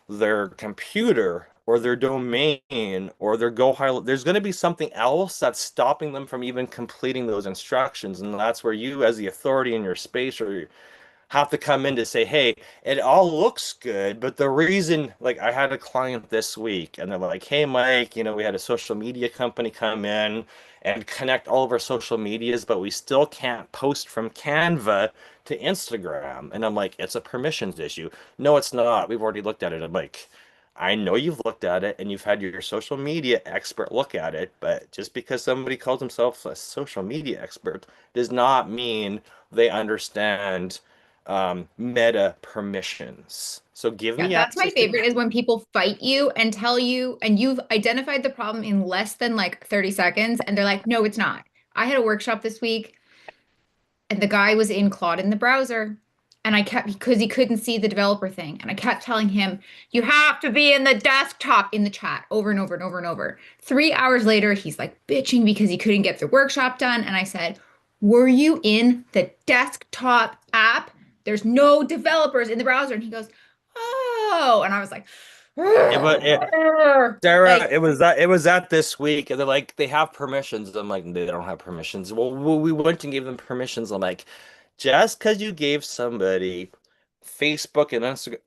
their computer or their domain or their go high. There's going to be something else that's stopping them from even completing those instructions. And that's where you, as the authority in your space or have to come in to say, hey, it all looks good, but the reason, like, I had a client this week and they're like, hey, Mike, we had a social media company come in and connect all of our social medias, but we still can't post from Canva to Instagram. And I'm like, it's a permissions issue. No, it's not. We've already looked at it. I'm like, I know you've looked at it and you've had your social media expert look at it, but just because somebody calls themselves a social media expert does not mean they understand meta permissions. So give Yeah, me that's my access to. favorite is when people fight you and tell you, and you've identified the problem in less than like 30 seconds, and they're like, no, it's not. I had a workshop this week, and the guy was in Claude in the browser. And I kept, because he couldn't see the developer thing. And I kept telling him, you have to be in the desktop in the chat over and over and over and over. 3 hours later, he's like bitching because he couldn't get the workshop done. And I said, were you in the desktop app? There's no developers in the browser. And he goes, oh. And I was like, It was Like, Sarah, it was that this week, and they're like, they have permissions. I'm like, they don't have permissions. Well, we went and gave them permissions. I'm like, just because you gave somebody Facebook and Instagram,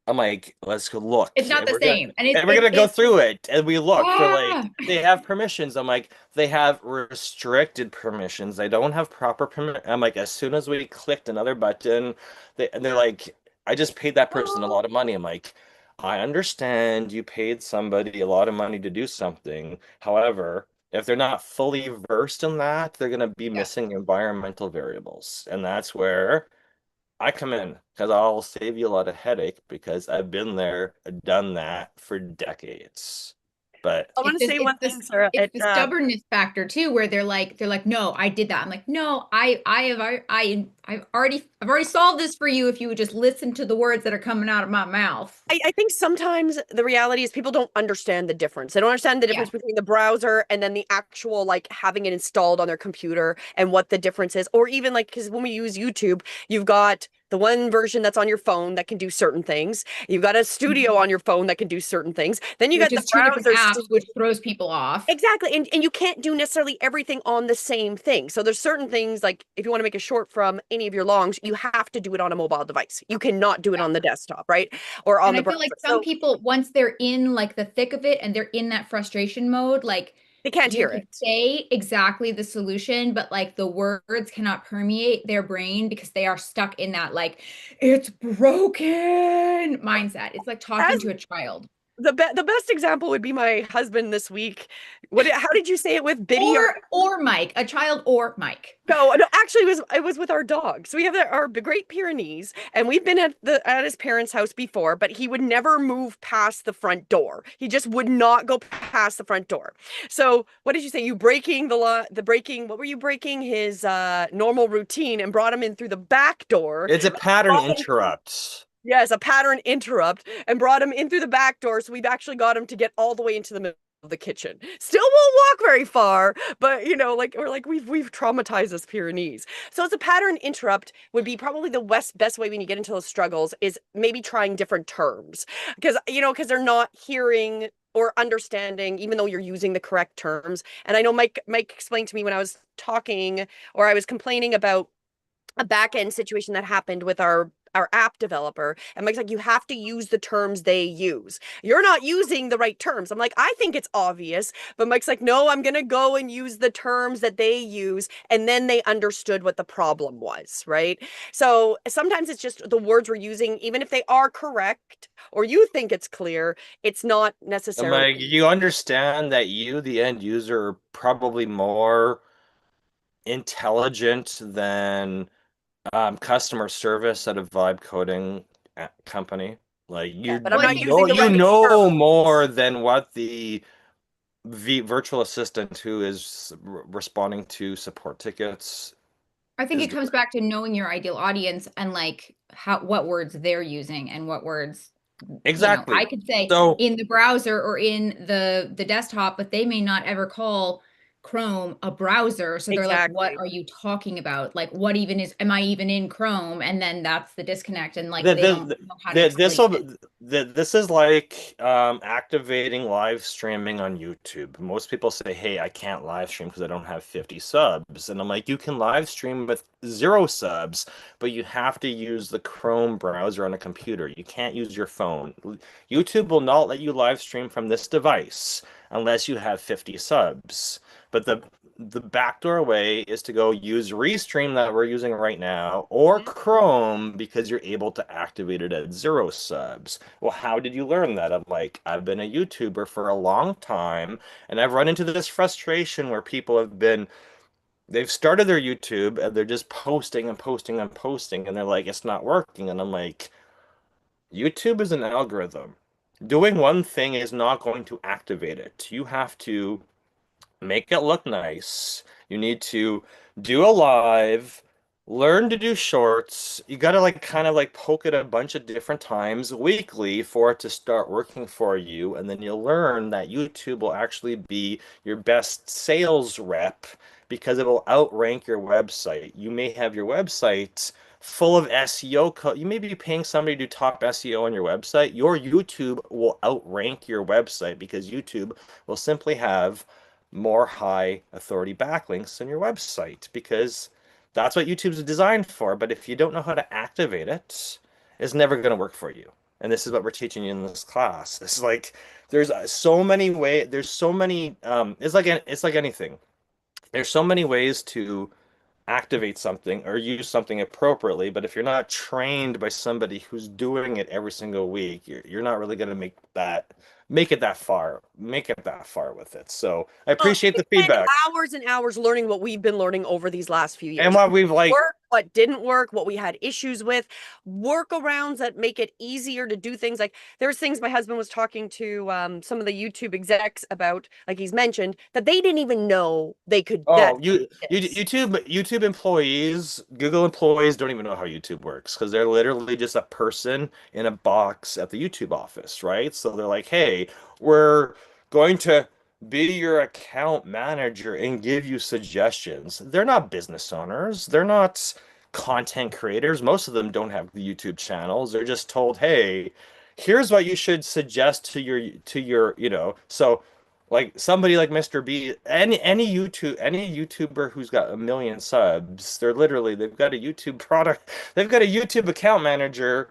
I'm like, let's go look, it's not the same. And and we're gonna go it's, through it, and we look. They're like, ah, they have permissions. I'm like, they have restricted permissions. They don't have proper permission. I'm like, as soon as we clicked another button, they're like, I just paid that person a lot of money. I'm like, I understand you paid somebody a lot of money to do something. However, if they're not fully versed in that, they're going to be yeah. missing environmental variables. And that's where I come in because I'll save you a lot of headache because I've been there, done that for decades. But I want to say It's one thing, Sarah. it's the stubbornness factor too, where they're like, no, I did that. I'm like, no, I've already solved this for you if you would just listen to the words that are coming out of my mouth. I think sometimes the reality is people don't understand the difference. They don't understand the Yeah. difference between the browser and then the actual, like, having it installed on their computer and what the difference is. Or even like, because when we use YouTube, you've got the one version that's on your phone that can do certain things. You've got a studio on your phone that can do certain things. Then you Which got is the two different browser apps, which throws people off. Exactly. And you can't do necessarily everything on the same thing. So there's certain things, like if you want to make a short from any of your longs, you have to do it on a mobile device. You cannot do it Yeah. on the desktop, right? Or on And the I feel browser. like some So people, once they're in like the thick of it and they're in that frustration mode, like they can't you hear could it. say exactly the solution, but like the words cannot permeate their brain because they are stuck in that like it's broken mindset. It's like talking As to a child. the best example would be my husband this week. How did you say it with Biddy? Or Mike, a child or Mike. No, actually, it was with our dog. So we have our Great Pyrenees, and we've been at his parents' house before, but he would never move past the front door. He just would not go past the front door. So what did you say? You breaking the law? The breaking? What were you breaking? His normal routine and brought him in through the back door. it's a pattern interrupt. Yes, a pattern interrupt, and brought him in through the back door. So we've actually got him to get all the way into the middle of the kitchen. Still won't walk very far, but like we've traumatized this Pyrenees. So it's a pattern interrupt would be probably the best way when you get into those struggles is maybe trying different terms because they're not hearing or understanding, even though you're using the correct terms. And I know Mike explained to me when I was talking or I was complaining about a back end situation that happened with our our app developer. And Mike's like, you have to use the terms they use. You're not using the right terms. I'm like, I think it's obvious. But Mike's like, no, I'm going to go and use the terms that they use. And then they understood what the problem was, right? So sometimes it's just the words we're using, even if they are correct or you think it's clear, it's not I'm necessarily. like, you understand that you, the end user, are probably more intelligent than customer service at a vibe coding company. Like Yeah, you but I'm Well, I not you think know using the you right know term. more than what the virtual assistant who is responding to support tickets I think is it comes doing. back to knowing your ideal audience and like how what words they're using and what words, I Exactly. could say So in the browser or in the desktop, but they may not ever call Chrome a browser. So they're like, what Exactly. are you talking about? Like, what even is, am I even in Chrome? And then that's the disconnect. And like, the, they don't the, know how to this explain it. will this is like activating live streaming on YouTube. Most people say, "Hey, I can't live stream because I don't have 50 subs." And I'm like, "You can live stream with 0 subs, but you have to use the Chrome browser on a computer. You can't use your phone. YouTube will not let you live stream from this device unless you have 50 subs." But the backdoor way is to go use Restream that we're using right now or Mhm. Chrome because you're able to activate it at 0 subs. Well, how did you learn that? I'm like, I've been a YouTuber for a long time and I've run into this frustration where people they've started their YouTube and they're just posting and posting and posting and they're like, it's not working. And I'm like, YouTube is an algorithm. Doing one thing is not going to activate it. You have to make it look nice. You need to do a live, learn to do shorts. You got to like kind of like poke it a bunch of different times weekly for it to start working for you. And then you'll learn that YouTube will actually be your best sales rep because it will outrank your website. You may have your website full of SEO code. You may be paying somebody to do top SEO on your website. Your YouTube will outrank your website because YouTube will simply have more high authority backlinks than your website because that's what YouTube's designed for. But if you don't know how to activate it, it's never going to work for you. And this is what we're teaching you in this class. It's like there's so many there's so many it's like anything. There's so many ways to activate something or use something appropriately, but if you're not trained by somebody who's doing it every single week, you're not really going to make it that far with it. So I Well, appreciate we the spend feedback. hours and hours learning what we've been learning over these last few And years. what we've like, Work, what didn't work, what we had issues with, workarounds that make it easier to do things. Like there's things my husband was talking to some of the YouTube execs about, like he's mentioned, that they didn't even know they could that oh, this. YouTube employees, Google employees don't even know how YouTube works because they're literally just a person in a box at the YouTube office, right? So they're like, "Hey, we're going to be your account manager and give you suggestions." They're not business owners. They're not content creators. Most of them don't have YouTube channels. They're just told, "Hey, here's what you should suggest to your." So like somebody like Mr. B, any YouTuber who's got 1 million subs, they've got a YouTube product, they've got a YouTube account manager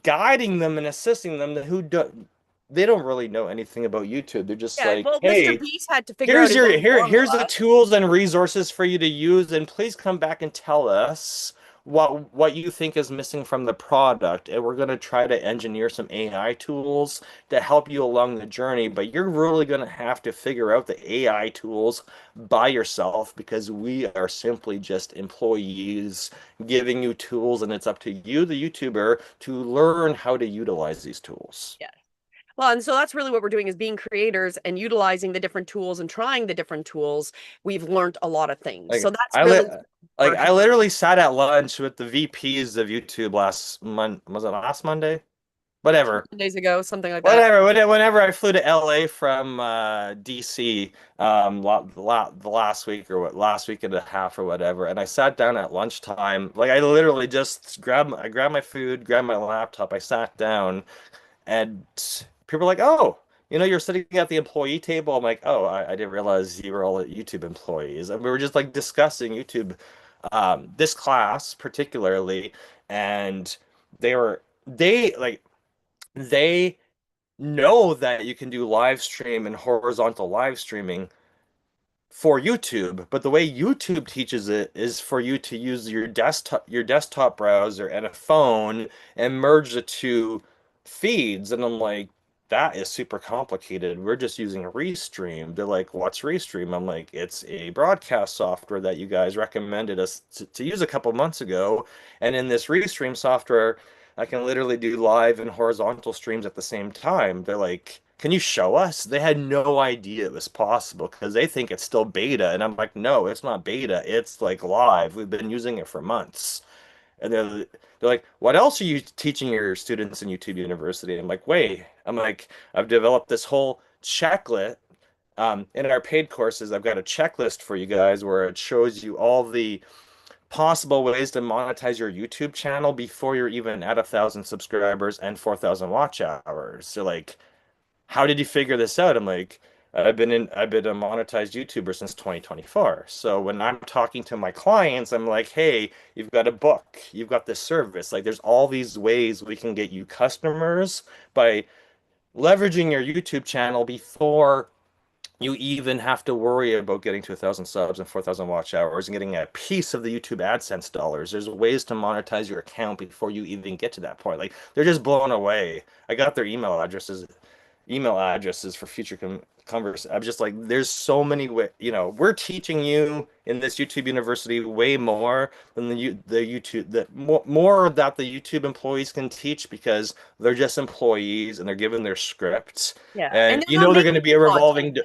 guiding them and assisting them who do they don't really know anything about YouTube. They're just Yeah, like, well, Mr. "Hey, Beast had to figure out his own here's the formula. tools and resources for you to use, and please come back and tell us what you think is missing from the product, and we're going to try to engineer some AI tools to help you along the journey, but you're really going to have to figure out the AI tools by yourself because we are simply just employees giving you tools, and it's up to you, the YouTuber, to learn how to utilize these tools." Yeah. Well, and so that's really what we're doing is being creators and utilizing the different tools and trying the different tools. We've learned a lot of things. So Like that's I li really like we're I literally sat at lunch with the VPs of YouTube last month. Was it last Monday? Whatever. days ago, something like that. Whenever I flew to LA from DC the last week or what last week and a half or whatever, and I sat down at lunchtime. Like I literally just I grabbed my food, grabbed my laptop, I sat down, and people were like, "Oh, you're sitting at the employee table." I'm like, "Oh, I didn't realize you were all YouTube employees." And we were just like discussing YouTube this class particularly, and they like they know that you can do live stream and horizontal live streaming for YouTube, but the way YouTube teaches it is for you to use your desktop browser and a phone and merge the two feeds. And I'm like, that is super complicated. We're just using Restream. They're like, what's Restream? I'm like, it's a broadcast software that you guys recommended us to use a couple months ago. And in this Restream software, I can literally do live and horizontal streams at the same time. They're like, can you show us? They had no idea it was possible because they think it's still beta. And I'm like, no, it's not beta. It's like live. We've been using it for months. And they're like, what else are you teaching your students in YouTube University? I'm like, wait. I'm like, I've developed this whole checklist. In our paid courses, I've got a checklist for you guys where it shows you all the possible ways to monetize your YouTube channel before you're even at 1,000 subscribers and 4,000 watch hours. So like, how did you figure this out? I'm like, I've been a monetized YouTuber since 2024. So when I'm talking to my clients, I'm like, hey, you've got a book, you've got this service. Like there's all these ways we can get you customers by leveraging your YouTube channel before you even have to worry about getting to 1,000 subs and 4,000 watch hours and getting a piece of the YouTube AdSense dollars. There's ways to monetize your account before you even get to that point. Like they're just blown away. I got their email addresses for future converse. I'm just like, there's so many way, we're teaching you in this YouTube University way more than the YouTube that more that the YouTube employees can teach because they're just employees and they're given their scripts. Yeah. And And they're not they're going making to be a content. revolving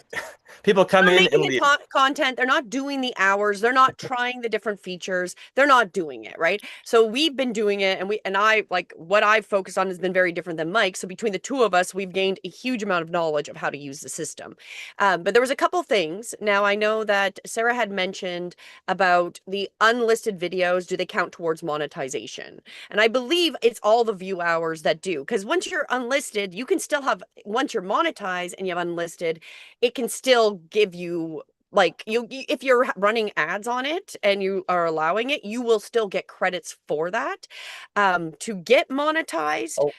people come They're not in and making leave. the content. They're not doing the hours. They're not trying the different features. They're not doing it, right? So we've been doing it, and I like what I've focused on has been very different than Mike. So between the two of us, we've gained a huge amount of knowledge of how to use the system. But there was a couple things. Now I know that Sarah had mentioned about the unlisted videos. Do they count towards monetization? And I believe it's all the view hours that do, because once you're unlisted, you can still have, once you're monetized and you have unlisted, it can still give you like if you're running ads on it and you are allowing it, you will still get credits for that. To get monetized, Oh,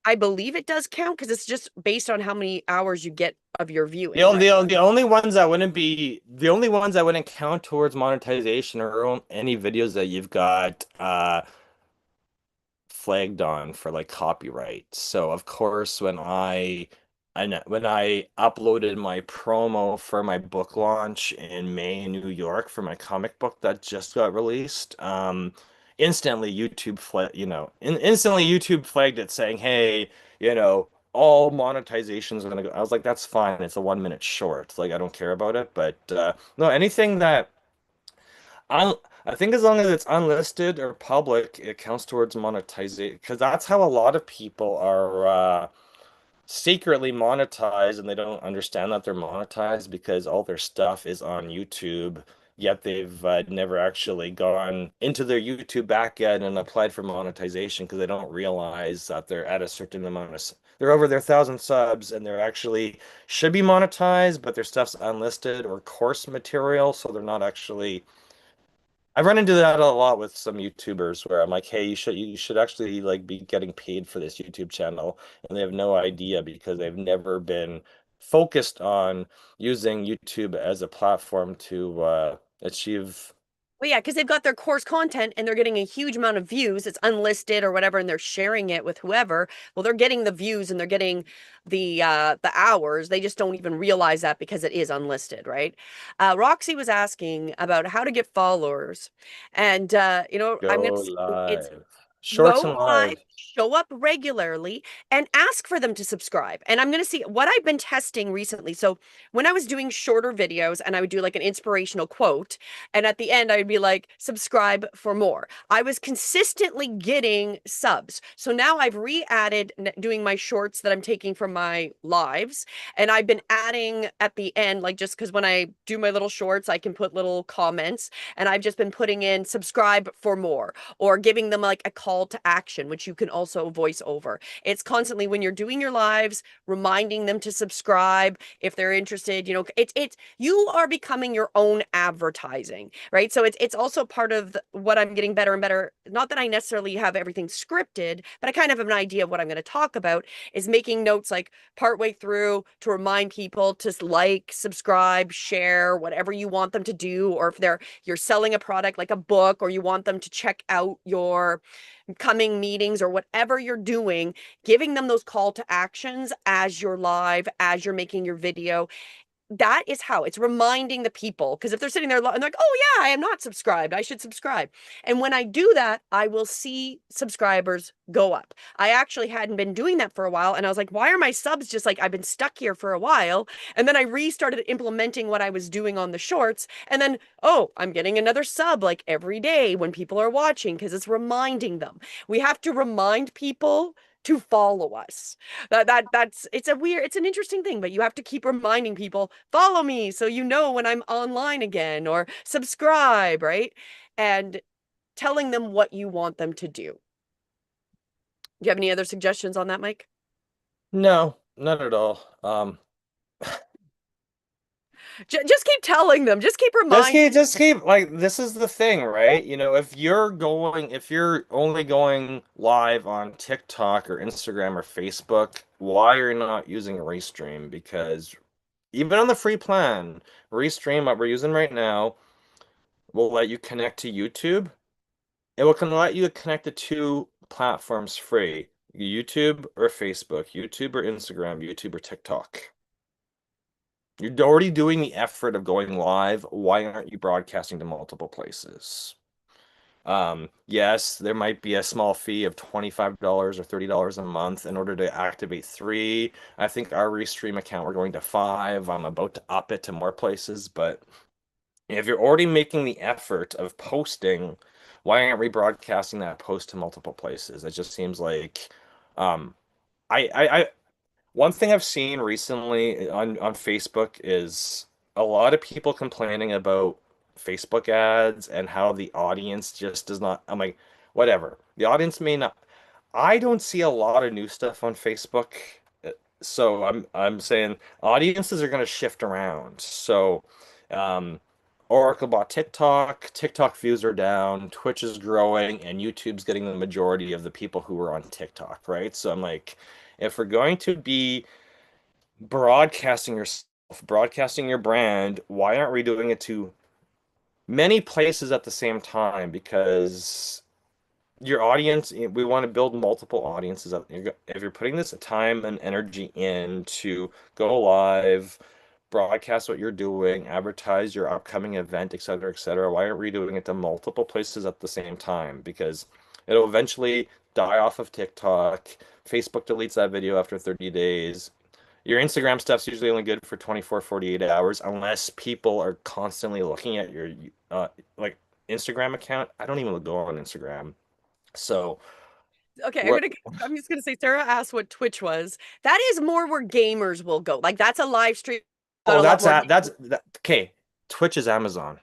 I believe it does count because it's just based on how many hours you get of your the viewing, only, right? the only ones that wouldn't count towards monetization are any videos that you've got flagged on for like copyright. So of course when I uploaded my promo for my book launch in May in New York for my comic book that just got released, instantly instantly YouTube flagged it saying, "Hey, all monetizations are gonna go." I was like, "That's fine. It's a 1 minute short. Like I don't care about it." But no, anything that I think as long as it's unlisted or public, it counts towards monetization because that's how a lot of people are secretly monetized and they don't understand that they're monetized because all their stuff is on YouTube, yet they've never actually gone into their YouTube backend and applied for monetization because they don't realize that they're at a certain amount of they're over their 1,000 subs and they're actually should be monetized, but their stuff's unlisted or course material, so they're not actually I've run into that a lot with some YouTubers where I'm like, hey, you should actually like be getting paid for this YouTube channel, and they have no idea because they've never been focused on using YouTube as a platform to achieve. Well, yeah, because they've got their course content and they're getting a huge amount of views. It's unlisted or whatever, and they're sharing it with whoever. Well, they're getting the views and they're getting the hours. They just don't even realize that because it is unlisted, right? Roxy was asking about how to get followers, and I'm Go gonna say it's live. Shorts go and live, live. show up regularly, and ask for them to subscribe. And I'm going to see what I've been testing recently. So when I was doing shorter videos and I would do like an inspirational quote, and at the end I would be like, subscribe for more, I was consistently getting subs. So now I've re-added doing my shorts that I'm taking from my lives, and I've been adding at the end, like just because when I do my little shorts, I can put little comments, and I've just been putting in subscribe for more or giving them like a call to action, which you can and also voiceover. It's constantly when you're doing your lives, reminding them to subscribe if they're interested. You know, it's you are becoming your own advertising, right? So it's also part of what I'm getting better and better. Not that I necessarily have everything scripted, but I kind of have an idea of what I'm going to talk about, is making notes like partway through to remind people to like, subscribe, share, whatever you want them to do. Or if you're selling a product like a book, or you want them to check out your coming meetings or whatever you're doing, giving them those call to actions as you're live, as you're making your video. That is how it's reminding the people, because if they're sitting there and they're like, oh yeah, I am not subscribed, I should subscribe. And when I do that, I will see subscribers go up. I actually hadn't been doing that for a while, and I was like, why are my subs just like, I've been stuck here for a while? And then I restarted implementing what I was doing on the shorts, and then, oh, I'm getting another sub like every day when people are watching, because it's reminding them. We have to remind people to follow us. That's it's an interesting thing, but you have to keep reminding people, follow me so you know when I'm online again, or subscribe, right? And telling them what you want them to do. Do you have any other suggestions on that, Mike? No, not at all. Just keep telling them. Just keep reminding. Just keep like, this is the thing, right? You know, if you're only going live on TikTok or Instagram or Facebook, why are you not using Restream? Because even on the free plan, Restream, what we're using right now, will let you connect to YouTube. It will let you connect to two platforms free: YouTube or Facebook, YouTube or Instagram, YouTube or TikTok. You're already doing the effort of going live. Why aren't you broadcasting to multiple places? Yes, there might be a small fee of $25 or $30 a month in order to activate 3. I think our Restream account, we're going to 5. I'm about to up it to more places, but if you're already making the effort of posting, why aren't we broadcasting that post to multiple places? It just seems like, um, I one thing I've seen recently on Facebook is a lot of people complaining about Facebook ads and how the audience just does not. I'm like, whatever. The audience may not. I don't see a lot of new stuff on Facebook, so I'm saying audiences are going to shift around. So, um, Oracle bought TikTok. TikTok views are down. Twitch is growing, and YouTube's getting the majority of the people who are on TikTok, right? So I'm like, if we're going to be broadcasting yourself, broadcasting your brand, why aren't we doing it to many places at the same time? Because your audience, we want to build multiple audiences. If you're putting this time and energy in to go live, broadcast what you're doing, advertise your upcoming event, et cetera, why aren't we doing it to multiple places at the same time? Because it'll eventually die off of TikTok. Facebook deletes that video after 30 days. Your Instagram stuff's usually only good for 24, 48 hours, unless people are constantly looking at your like Instagram account. I don't even go on Instagram. So Okay, what? I'm just gonna say, Sarah asked what Twitch was. That is more where gamers will go. Like that's a live stream. Got Oh, a lot more. okay. Twitch is Amazon.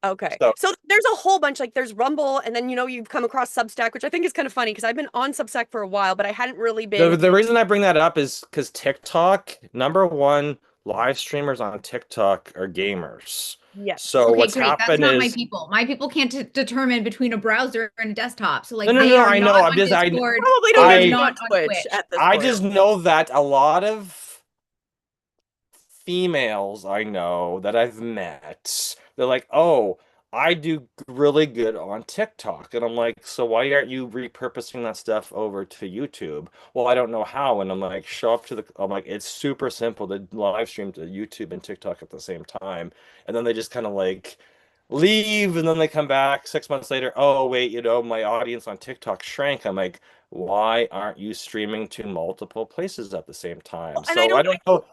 Okay. So So there's a whole bunch, like there's Rumble, and then you've come across Substack, which I think is kind of funny because I've been on Substack for a while, but I hadn't really been. the reason I bring that up is because TikTok, number one, live streamers on TikTok are gamers. Yes. So Okay, what's great. That's happened not my is people. My people can't determine between a browser and a desktop. So no, like no, they no. are I know. not I'm on just Discord. Probably don't They are need to be I on not on Twitch Twitch. at this I point. just know that a lot of females I know that I've met, they're like, "Oh, I do really good on TikTok." And I'm like, "So why aren't you repurposing that stuff over to YouTube?" "Well, I don't know how." And I'm like, "Show up to the," I'm like, "It's super simple to live stream to YouTube and TikTok at the same time." And then they just kind of like leave, and then they come back 6 months later. "Oh, wait, my audience on TikTok shrank." I'm like, "Why aren't you streaming to multiple places at the same time?" And I So I don't. don't know.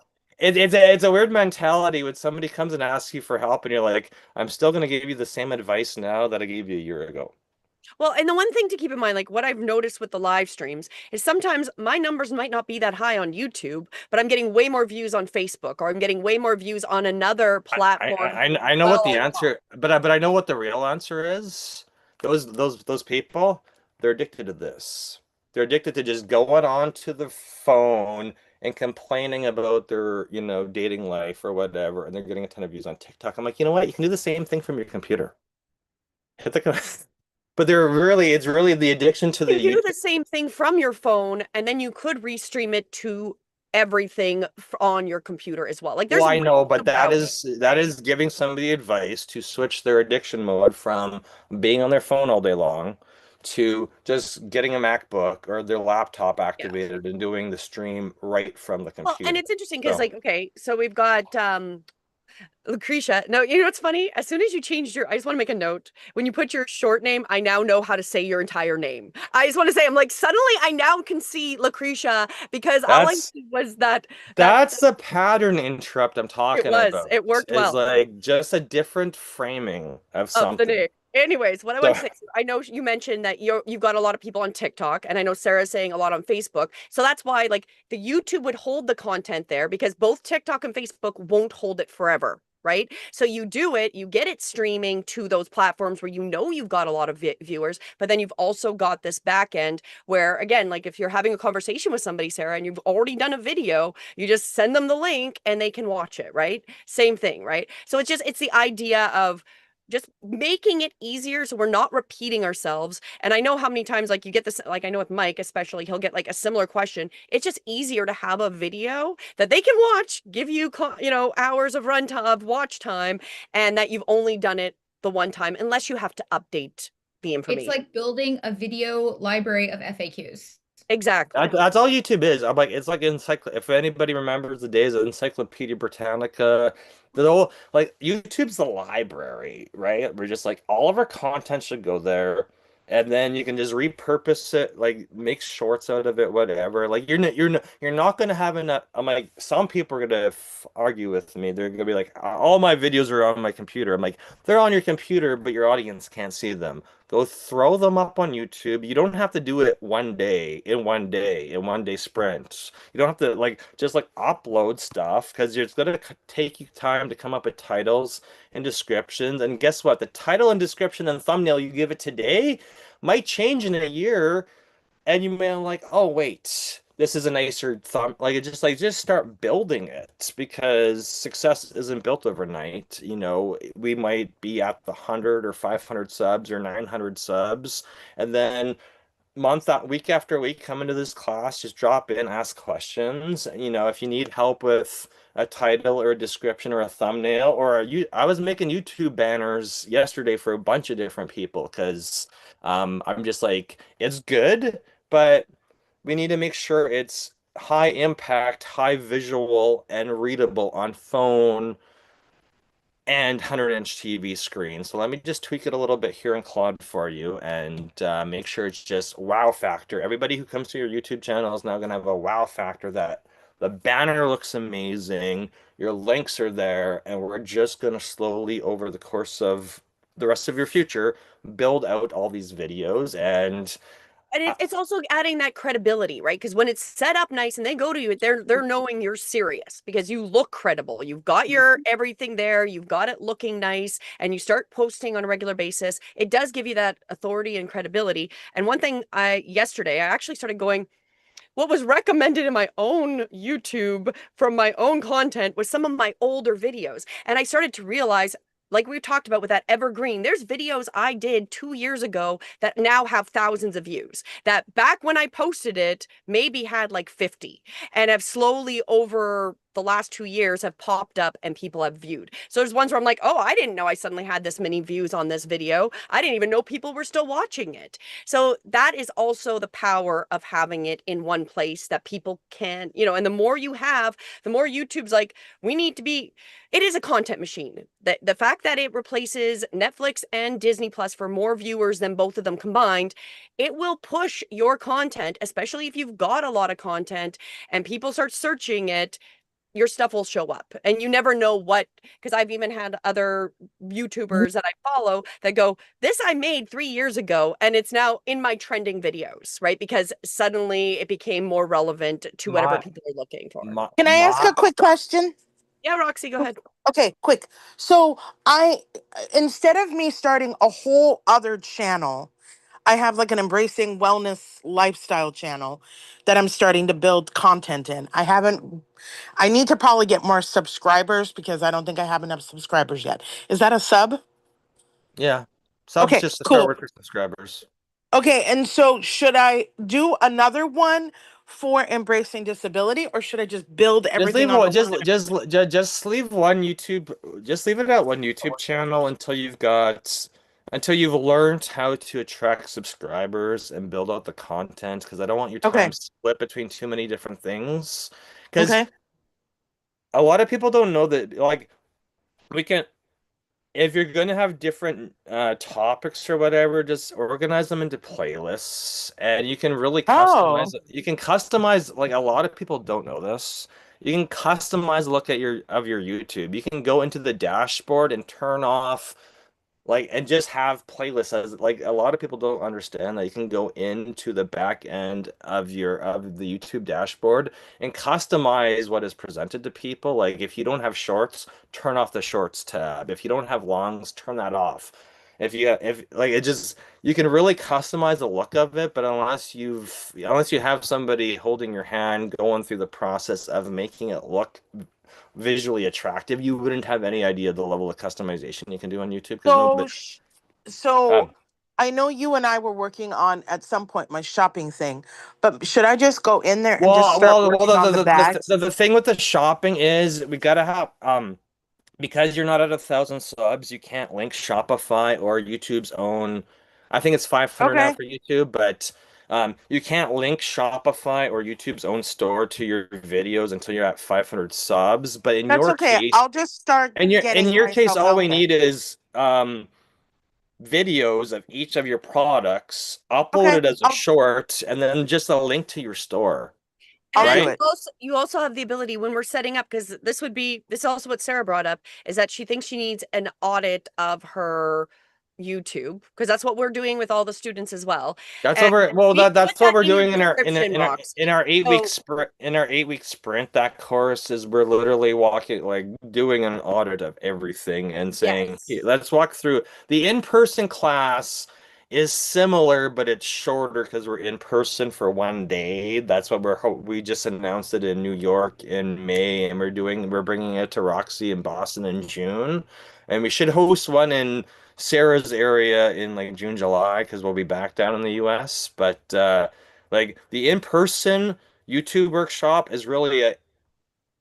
It's a weird mentality when somebody comes and asks you for help, and you're like, "I'm still going to give you the same advice now that I gave you a year ago." Well, and the one thing to keep in mind, like what I've noticed with the live streams, is sometimes my numbers might not be that high on YouTube, but I'm getting way more views on Facebook, or I'm getting way more views on another platform. I know what the answer, but I know what the real answer is. Those people, they're addicted to this. They're addicted to just going onto the phone and complaining about their, dating life or whatever, and they're getting a ton of views on TikTok. I'm like, you know what? You can do the same thing from your computer. Hit the, but it's really the addiction to the You can do YouTube. the same thing from your phone, and then you could restream it to everything on your computer as well. Like there's Well, I ways know, but that about it, is that right? is giving somebody advice to switch their addiction mode from being on their phone all day long to just getting a MacBook or their laptop Yeah. activated and doing the stream right from the Well, and computer. it's interesting because So like, okay, so we've got Lucretia. No, you know what's funny? As soon as you changed I just want to make a note. When you put your short name, I now know how to say your entire name. I just want to say, I'm like, suddenly I now can see Lucretia because all I that's knew was that that's the pattern interrupt I'm it talking was. about. It worked Is well. like just a different framing of Of the something. name. Anyways, what I So want to say, I know you mentioned that you've got a lot of people on TikTok, and I know Sarah's saying a lot on Facebook. So that's why like the YouTube would hold the content there because both TikTok and Facebook won't hold it forever. Right. So you do it, you get it streaming to those platforms where you've got a lot of viewers, but then you've also got this back end where, again, like if you're having a conversation with somebody, Sarah, and you've already done a video, you just send them the link and they can watch it. Right. Same thing. Right. So it's the idea of just making it easier so we're not repeating ourselves. And I know how many times like you get this, like I know with Mike especially, he'll get like a similar question. It's just easier to have a video that they can watch, give you hours of runtime of watch time, and that you've only done it the one time unless you have to update the It's information. like building a video library of FAQs. Exactly. that's all YouTube is. I'm like, it's like if anybody remembers the days of Encyclopedia Britannica, the whole like YouTube's the library, right? We're just like all of our content should go there, and then you can just repurpose it, like make shorts out of it, whatever. Like you're not gonna have enough. I'm like, some people are gonna argue with me. They're gonna be like, all my videos are on my computer. I'm like, they're on your computer, but your audience can't see them. Go throw them up on YouTube. You don't have to do it in one day sprints. You don't have to like just like upload stuff because it's gonna take you time to come up with titles and descriptions. And guess what? The title and description and thumbnail you give it today might change in a year, and you may like, oh wait, this is a nicer thumb. Like it just start building it because success isn't built overnight. We might be at the 100 or 500 subs or 900 subs, and then week after week, come into this class, just drop in, ask questions. If you need help with a title or a description or a thumbnail, I was making YouTube banners yesterday for a bunch of different people because I'm just like, it's good, but we need to make sure it's high impact, high visual, and readable on phone and 100-inch TV screen. So let me just tweak it a little bit here in Claude for you and make sure it's just wow factor. Everybody who comes to your YouTube channel is now going to have a wow factor that the banner looks amazing, your links are there, and we're just going to slowly, over the course of the rest of your future, build out all these videos. And And uh, it's also adding that credibility, right? Because when it's set up nice and they go to you, they're knowing you're serious because you look credible. You've got your everything there, you've got it looking nice, and you start posting on a regular basis. It does give you that authority and credibility. And one thing yesterday, I actually started going, what was recommended in my own YouTube from my own content was some of my older videos. And I started to realize, like we talked about with that evergreen, there's videos I did 2 years ago that now have thousands of views. That back when I posted it, maybe had like 50 and have slowly over the last 2 years have popped up and people have viewed. So there's ones where I'm like, oh, I didn't know I suddenly had this many views on this video. I didn't even know people were still watching it. So that is also the power of having it in one place that people can, and the more you have, the more YouTube's like, we need to be, it is a content machine. The fact that it replaces Netflix and Disney Plus for more viewers than both of them combined, it will push your content, especially if you've got a lot of content and people start searching it, your stuff will show up and you never know what, because I've even had other YouTubers that I follow that go, this I made 3 years ago and it's now in my trending videos, right? Because suddenly it became more relevant to whatever my people are looking for. my Can I ask my a quick question? Yeah, Roxy, go ahead. Okay, quick. So instead of me starting a whole other channel, I have like an embracing wellness lifestyle channel that I'm starting to build content in. I need to probably get more subscribers because I don't think I have enough subscribers yet. Is that a sub? Yeah. Subs Okay, just to start cool. with your subscribers. Okay, and so should I do another one for embracing disability or should I just build Just leave everything one, onto one? just leave one YouTube, just leave it at one YouTube channel until you've learned how to attract subscribers and build out the content, because I don't want your time Okay, split between too many different things. Because okay. a lot of people don't know that, like, we can, if you're going to have different topics or whatever, just organize them into playlists, and you can really customize Oh, it. You can customize, like, a lot of people don't know this. You can customize the look at your YouTube. You can go into the dashboard and turn off, like, and just have playlists. As like, a lot of people don't understand that you can go into the back end of the YouTube dashboard and customize what is presented to people. Like, if you don't have shorts, turn off the shorts tab. If you don't have longs, turn that off. If like, it just, you can really customize the look of it, but unless you have somebody holding your hand going through the process of making it look visually attractive, you wouldn't have any idea the level of customization you can do on YouTube, because so nobody. so Um, I know you and I were working on at some point my shopping thing, but should I just go in there and just start well, working on the bags? the thing with the shopping is we gotta have because you're not at 1,000 subs, you can't link Shopify or YouTube's own. I think it's 500 now Okay, for YouTube, but you can't link Shopify or YouTube's own store to your videos until you're at 500 subs. But that's okay. I'll just start in getting your case, myself all out we there. need is videos of each of your products Okay, uploaded as a short, and then just a link to your store, I'll do And right? it. you also have the ability when we're setting up, because this is also what Sarah brought up, is that she thinks she needs an audit of her YouTube, because that's what we're doing with all the students as well. That's And what we're well we that put that's what that we're in the doing description box. in our 8 week So sprint. In our 8 week sprint, that course is we're literally walking, like, doing an audit of everything and saying, "Hey, yes. let's walk through." The in-person class is similar, but it's shorter because we're in person for 1 day. That's what we just announced it in New York in May, and we're bringing it to Roxy in Boston in June, and we should host one in Sarah's area in, like, June, July, because we'll be back down in the US. But like, the in-person YouTube workshop is really a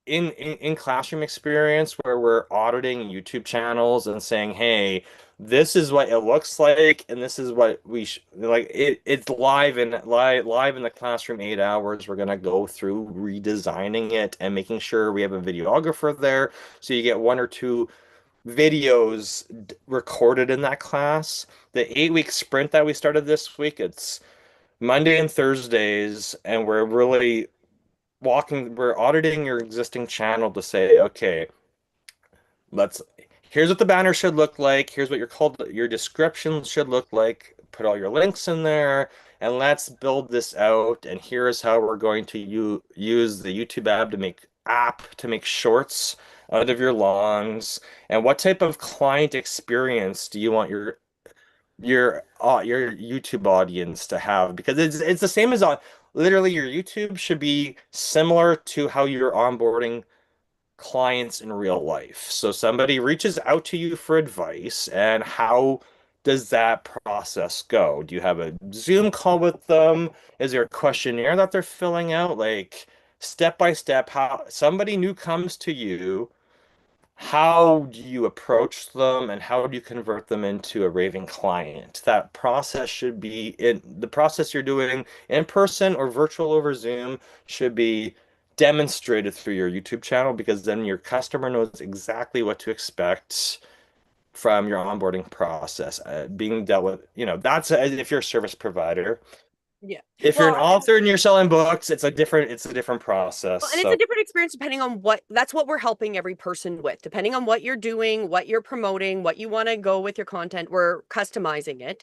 in classroom experience where we're auditing YouTube channels and saying, hey, this is what it looks like, and this is what we like. It's live in the classroom, 8 hours. We're gonna go through redesigning it and making sure we have a videographer there, so you get one or two videos recorded in that class. The 8 week sprint that we started this week, it's Monday and Thursdays, and we're auditing your existing channel to say, okay, let's here's what the banner should look like, here's what your description should look like, put all your links in there, and let's build this out, and here's how we're going to use the YouTube app to make shorts out of your longs, and what type of client experience do you want your YouTube audience to have, because it's the same as literally your YouTube should be similar to how you're onboarding clients in real life. So somebody reaches out to you for advice, and how does that process go? Do you have a Zoom call with them? Is there a questionnaire that they're filling out? Like, step by step, how somebody new comes to you, how do you approach them, and how do you convert them into a raving client? That process should be in the process you're doing in person or virtual over Zoom should be demonstrated through your YouTube channel, because then your customer knows exactly what to expect from your onboarding process being dealt with. That's if you're a service provider. Yeah. If you're an Well, author and you're selling books, it's a different process. well, and it's a So different experience depending on that's what we're helping every person with. Depending on what you're doing, what you're promoting, what you want to go with your content, we're customizing it.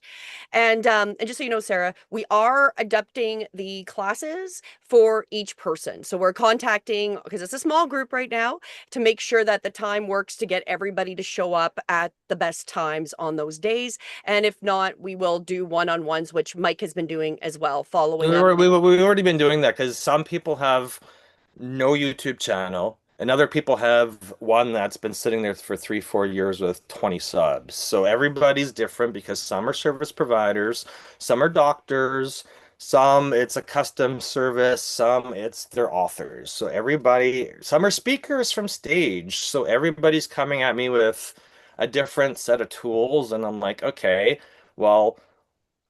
And just so you know, Sarah, we are adapting the classes for each person. So we're contacting, because it's a small group right now, to make sure that the time works to get everybody to show up at the best times on those days. And if not, we will do one-on-ones, which Mike has been doing as well, following up. we've already been doing that because some people have no YouTube channel, and other people have one that's been sitting there for 3, 4 years with 20 subs. So everybody's different because some are service providers, some are doctors, some it's a custom service, some it's their authors. So everybody, some are speakers from stage. So everybody's coming at me with a different set of tools, and I'm like, okay, well,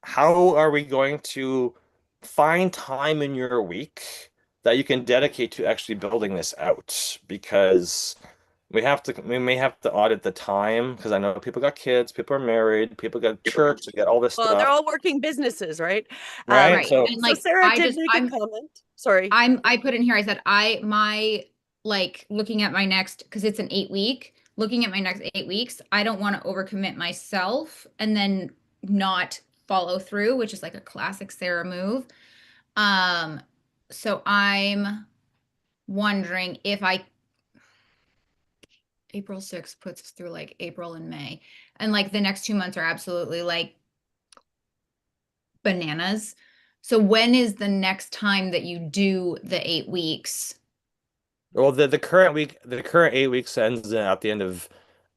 how are we going to find time in your week that you can dedicate to actually building this out? Because we may have to audit the time because I know people got kids, people are married, people got church, they get all this Well, they're stuff, all working businesses, right? right? Right. So And So like Sarah did make a comment. Sorry. I put in here, I said my like looking at my next, because it's an 8 week, looking at my next 8 weeks, I don't want to overcommit myself and then not follow through, which is like a classic Sarah move. So I'm wondering if April 6th puts us through like April and May, and like the next 2 months are absolutely like bananas. So when is the next time that you do the 8 weeks? well, the current 8 weeks ends at the end of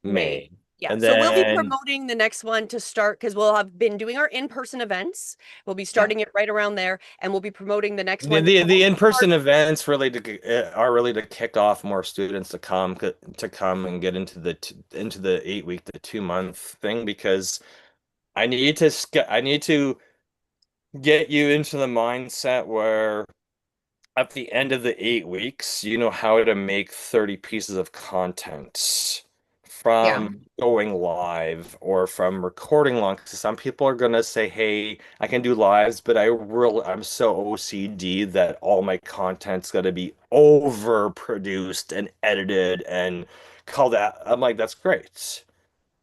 May. May. Yeah. And So we'll be then promoting the next one to start because we'll have been doing our in-person events. We'll be Yeah. starting it right around there, and we'll be promoting the next the one. the in-person events really are really to kick off more students to come and get into into the 8 week to 2 month thing because I need to get you into the mindset where at the end of the 8 weeks, you know how to make 30 pieces of content Yeah. from going live or from recording long. 'Cause some people are gonna say, "Hey, I can do lives, but I'm so OCD that all my content's gonna be overproduced and edited and call that." I'm like, "That's great."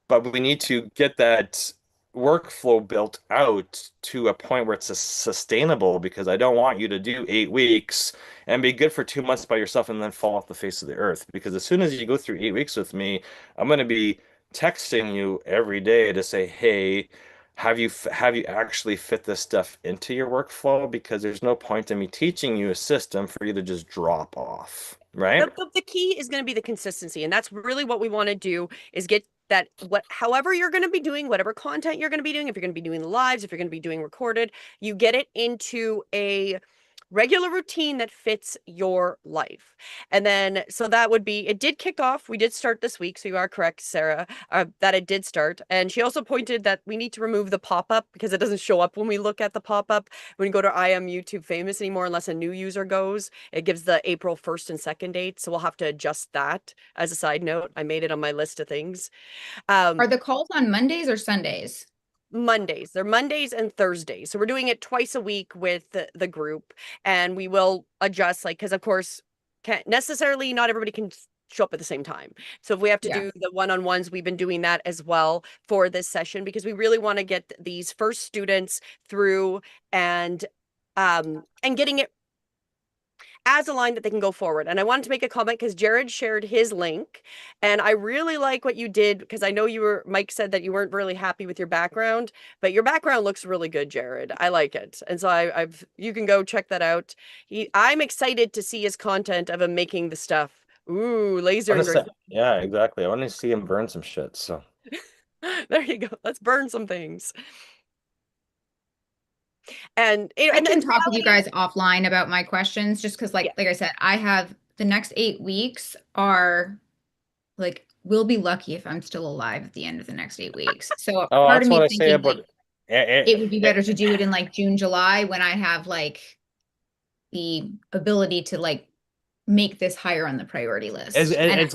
But we need to get that workflow built out to a point where it's sustainable because I don't want you to do 8 weeks and be good for 2 months by yourself and then fall off the face of the earth. Because as soon as you go through 8 weeks with me, I'm going to be texting you every day to say, hey, have you actually fit this stuff into your workflow? Because there's no point in me teaching you a system for you to just drop off, right? The key is going to be the consistency, and that's really what we want to do is get that however you're going to be doing whatever content you're going to be doing, if you're going to be doing lives, if you're going to be doing recorded, you get it into a regular routine that fits your life. And then so that would be, it did kick off, we did start this week, so you are correct, Sarah, that it did start. And she also pointed that we need to remove the pop-up because it doesn't show up when we look at the pop-up when you go to I am YouTube famous anymore unless a new user goes. It gives the April 1st and 2nd date, so we'll have to adjust that. As a side note, I made it on my list of things. Are the calls on Mondays or Sundays? Mondays. They're Mondays and Thursdays. So we're doing it twice a week with the group, and we will adjust, like, because of course, can't necessarily not everybody can show up at the same time. So if we have to Yeah. do the one-on-ones, we've been doing that as well for this session because we really want to get these first students through and getting it as a line that they can go forward. And I wanted to make a comment because Jared shared his link, and I really like what you did because I know Mike said that you weren't really happy with your background, but your background looks really good, Jared. I like it. And so you can go check that out. I'm excited to see his content of him making the stuff. Ooh, laser and graphite. Yeah, exactly. I want to see him burn some shit. So There you go. Let's burn some things. And I can talk with you guys offline about my questions just because like I said, I have the next 8 weeks are like we'll be lucky if I'm still alive at the end of the next 8 weeks. So oh, part that's of me what I thinking say about like it would be better to do it in like June, July when I have like the ability to like make this higher on the priority list. And It's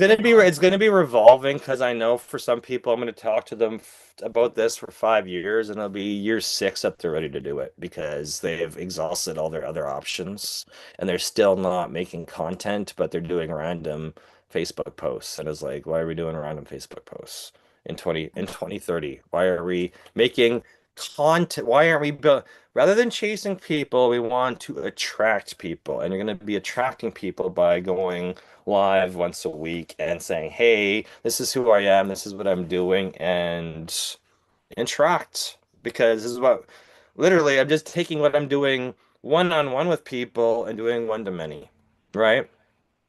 gonna be revolving because I know for some people I'm gonna talk to them about this for 5 years and it'll be year 6 that they're ready to do it because they've exhausted all their other options and they're still not making content, but they're doing random Facebook posts. And it's like, why are we doing random Facebook posts in 2030? Why are we making content? Why aren't we build rather than chasing people, we want to attract people. And you're going to be attracting people by going live once a week and saying, hey, this is who I am, this is what I'm doing, and interact. Because this is what literally I'm just taking what I'm doing one-on-one with people and doing one-to-many, right?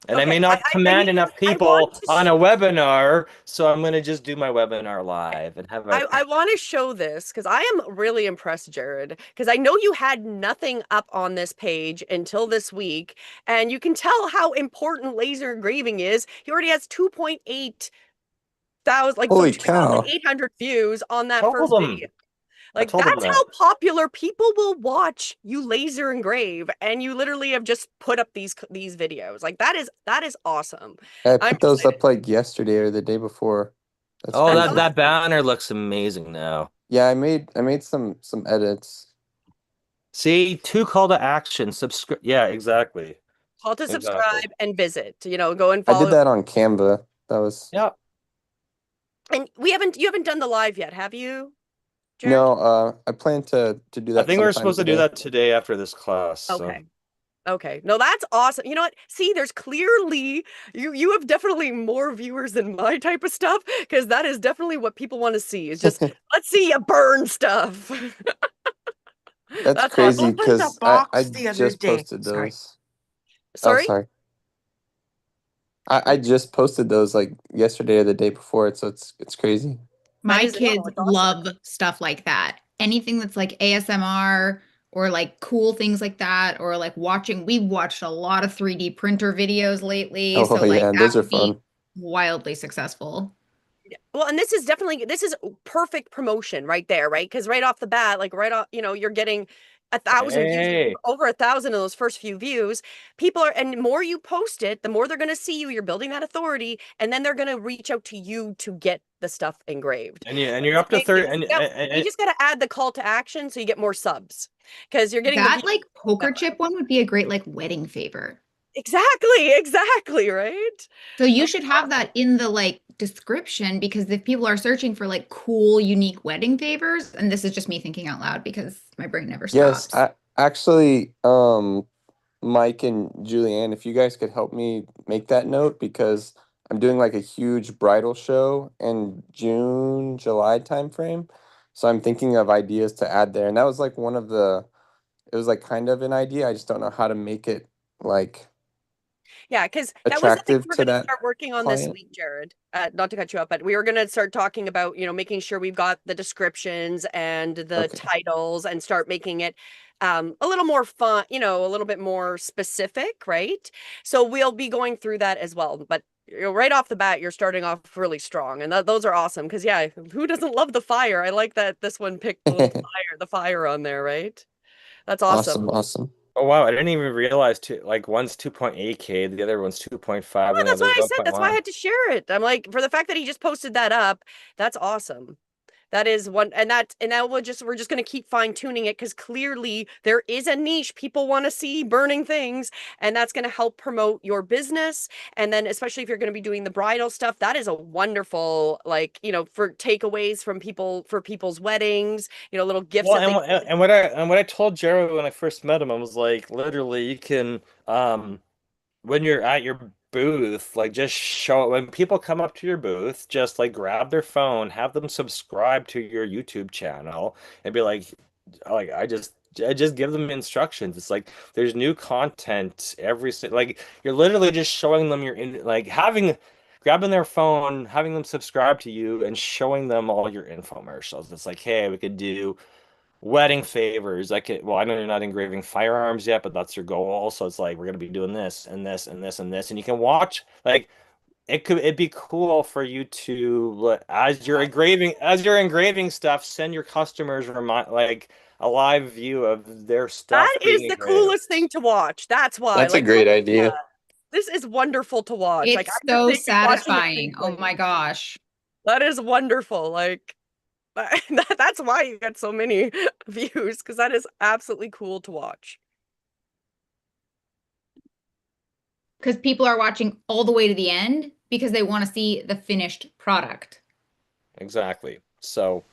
And I Okay, may not I command need enough I want people to on a webinar, so I'm going to just do my webinar live and have a I want to show this because I am really impressed, Jared, because I know you had nothing up on this page until this week, and you can tell how important laser engraving is. He already has 2.8 thousand, like Holy some cow. 2,800 views on that told first them. video. I Like told them that's that. how popular people will watch you laser engrave, and you literally have just put up these videos. Like that is awesome. I I'm put those up like yesterday or the day before. That's Oh, that's that crazy. that banner looks amazing now. Yeah, I made some edits. See, 2 call to action. Subscribe. Yeah, exactly. call to Exactly. subscribe and visit. Go and I did follow. that on Canva. That was Yeah. And you haven't done the live yet, have you, Jared? no, I plan to do I that think we're sometime supposed to do today. that today after this class. So Okay. Okay. No, that's awesome. You know what? See, there's clearly you have definitely more viewers than my type of stuff because that is definitely what people want to see. Is just let's see you burn stuff. That's That's I crazy awesome. opened a because I box the other just day. posted Sorry. those. Oh, Sorry? sorry. I just posted those like yesterday or the day before it, so it's crazy. My No, kids it's awesome. love stuff like that. Anything that's like ASMR or like cool things like that, or like we've watched a lot of 3D printer videos lately. Oh So like yeah, that those are would be fun. wildly successful. Well, and this is perfect promotion right there, right? Because right off the bat, like right off, you're getting 1,000 views, hey, over 1,000 of those first few views. People are, and the more you post it, the more they're going to see you. You're building that authority, and then they're going to reach out to you to get the stuff engraved. and you're It's up to amazing. 30 and, Now, and, you and just got to add the call to action so you get more subs because you're getting the That views like poker that way. chip one would be a great like wedding favor. Exactly, right? So you That's should have that in the like description because if people are searching for like cool, unique wedding favors, and this is just me thinking out loud because my brain never Yes, stops. I actually Mike and Julianne, if you guys could help me make that note because I'm doing like a huge bridal show in June, July timeframe. So I'm thinking of ideas to add there. And that was like it was like kind of an idea. I just don't know how to make it like Yeah, because that was the thing attractive we were to going to that start working on this client. week, Jared. Not to cut you up, but we were going to start talking about, making sure we've got the descriptions and the Okay. titles and start making it a little more fun, a little bit more specific, right? So we'll be going through that as well. But right off the bat, you're starting off really strong, and those are awesome. Because yeah, who doesn't love the fire? I like that this one picked the fire on there, right? That's awesome. Awesome, awesome. oh wow, I didn't even realize one's 2.8K, the other one's 2.5, Well, and the that's why other's I said that's why I 1.1. had to share it. I'm like, for the fact that he just posted that up, that's awesome. That is one, and that we're just gonna keep fine tuning it because clearly there is a niche people want to see burning things, and that's gonna help promote your business. And then especially if you're gonna be doing the bridal stuff, that is a wonderful like for takeaways from people for people's weddings, little gifts Well, that they. and what I told Jared when I first met him, I was like, literally, you can when you're at your booth, like just show when people come up to your booth, just like grab their phone, have them subscribe to your YouTube channel, and be like I just give them instructions. It's like there's new content like you're literally just showing them your in like having grabbing their phone, having them subscribe to you, and showing them all your infomercials. It's like, hey, we could do wedding favors. Well, I know you're not engraving firearms yet, but that's your goal. So it's like we're gonna be doing this and this and this and this, and you can watch like it'd be cool for you to as you're engraving stuff, send your customers a live view of their That stuff is being the engraved. coolest thing to watch. That's why, That's a like, great idea. This is wonderful to watch. Like It's I'm just so sitting here watching it satisfying. Oh thinking, my gosh. that is wonderful. Like that's why you get so many views, because that is absolutely cool to watch. Because people are watching all the way to the end because they want to see the finished product. Exactly. So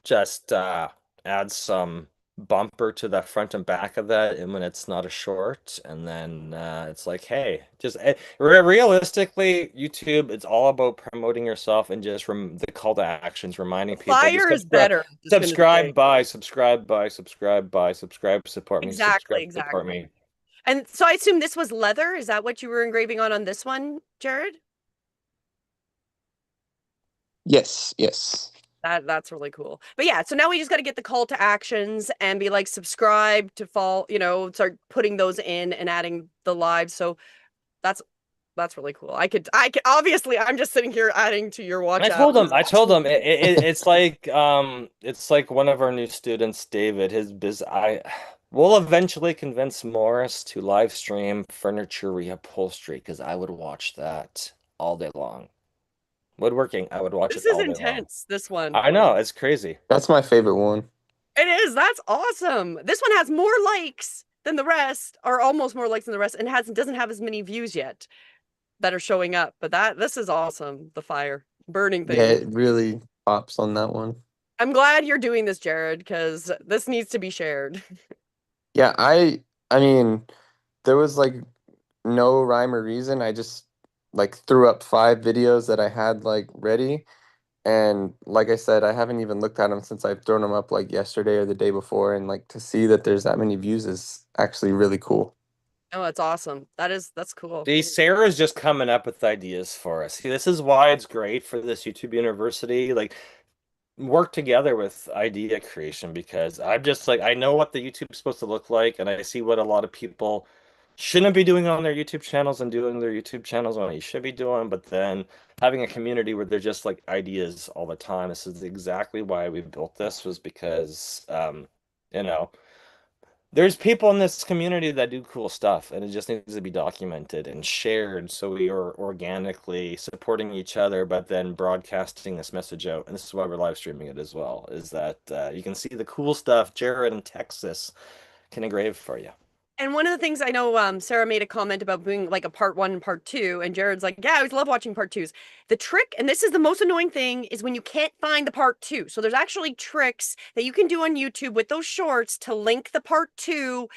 just add some bumper to the front and back of that, and when it's not a short, and then it's like, hey, just realistically, YouTube, it's all about promoting yourself and just the call to actions, reminding people just Fire is better. I'm just gonna say. subscribe, support me, Exactly, subscribe, support exactly. me. And so I assume this was leather. Is that what you were engraving on this one, Jared? Yes, yes. That's really cool. But yeah, so now we just got to get the call to actions and be like subscribe to fall, start putting those in and adding the lives. So that's really cool. I could obviously I'm just sitting here adding to your watch out. I told him it's like one of our new students, David, his biz I will eventually convince Morris to live stream furniture reupholstery because I would watch that all day long. Woodworking, I would watch it This is all day long. intense, this one. I know, it's crazy. That's my favorite one. It is. That's awesome. This one has more likes than the rest, or almost more likes than the rest, and doesn't have as many views yet that are showing up. But this is awesome. The fire burning Yeah, things. it really pops on that one. I'm glad you're doing this, Jared, because this needs to be shared. Yeah, I mean, there was like no rhyme or reason. I just like threw up 5 videos that I had like ready. And like I said, I haven't even looked at them since I've thrown them up like yesterday or the day before. And like to see that there's that many views is actually really cool. Oh, that's awesome. That's cool. See, Sarah's just coming up with ideas for us. See, this is why it's great for this YouTube University. Like, work together with idea creation because I'm just like I know what the YouTube's supposed to look like, and I see what a lot of people shouldn't be doing on their YouTube channels and doing their YouTube channels on what you should be doing. But then having a community where they're just like ideas all the time. This is exactly why we built this, was because you know there's people in this community that do cool stuff, and it just needs to be documented and shared so we are organically supporting each other, but then broadcasting this message out. And this is why we're live streaming it as well, is that you can see the cool stuff Jared in Texas can engrave for you. And one of the things I know, Sarah made a comment about doing like a part 1 and part 2, and Jared's like, yeah, I always love watching part 2s. The trick, and this is the most annoying thing, is when you can't find the part 2. So there's actually tricks that you can do on YouTube with those shorts to link the part 2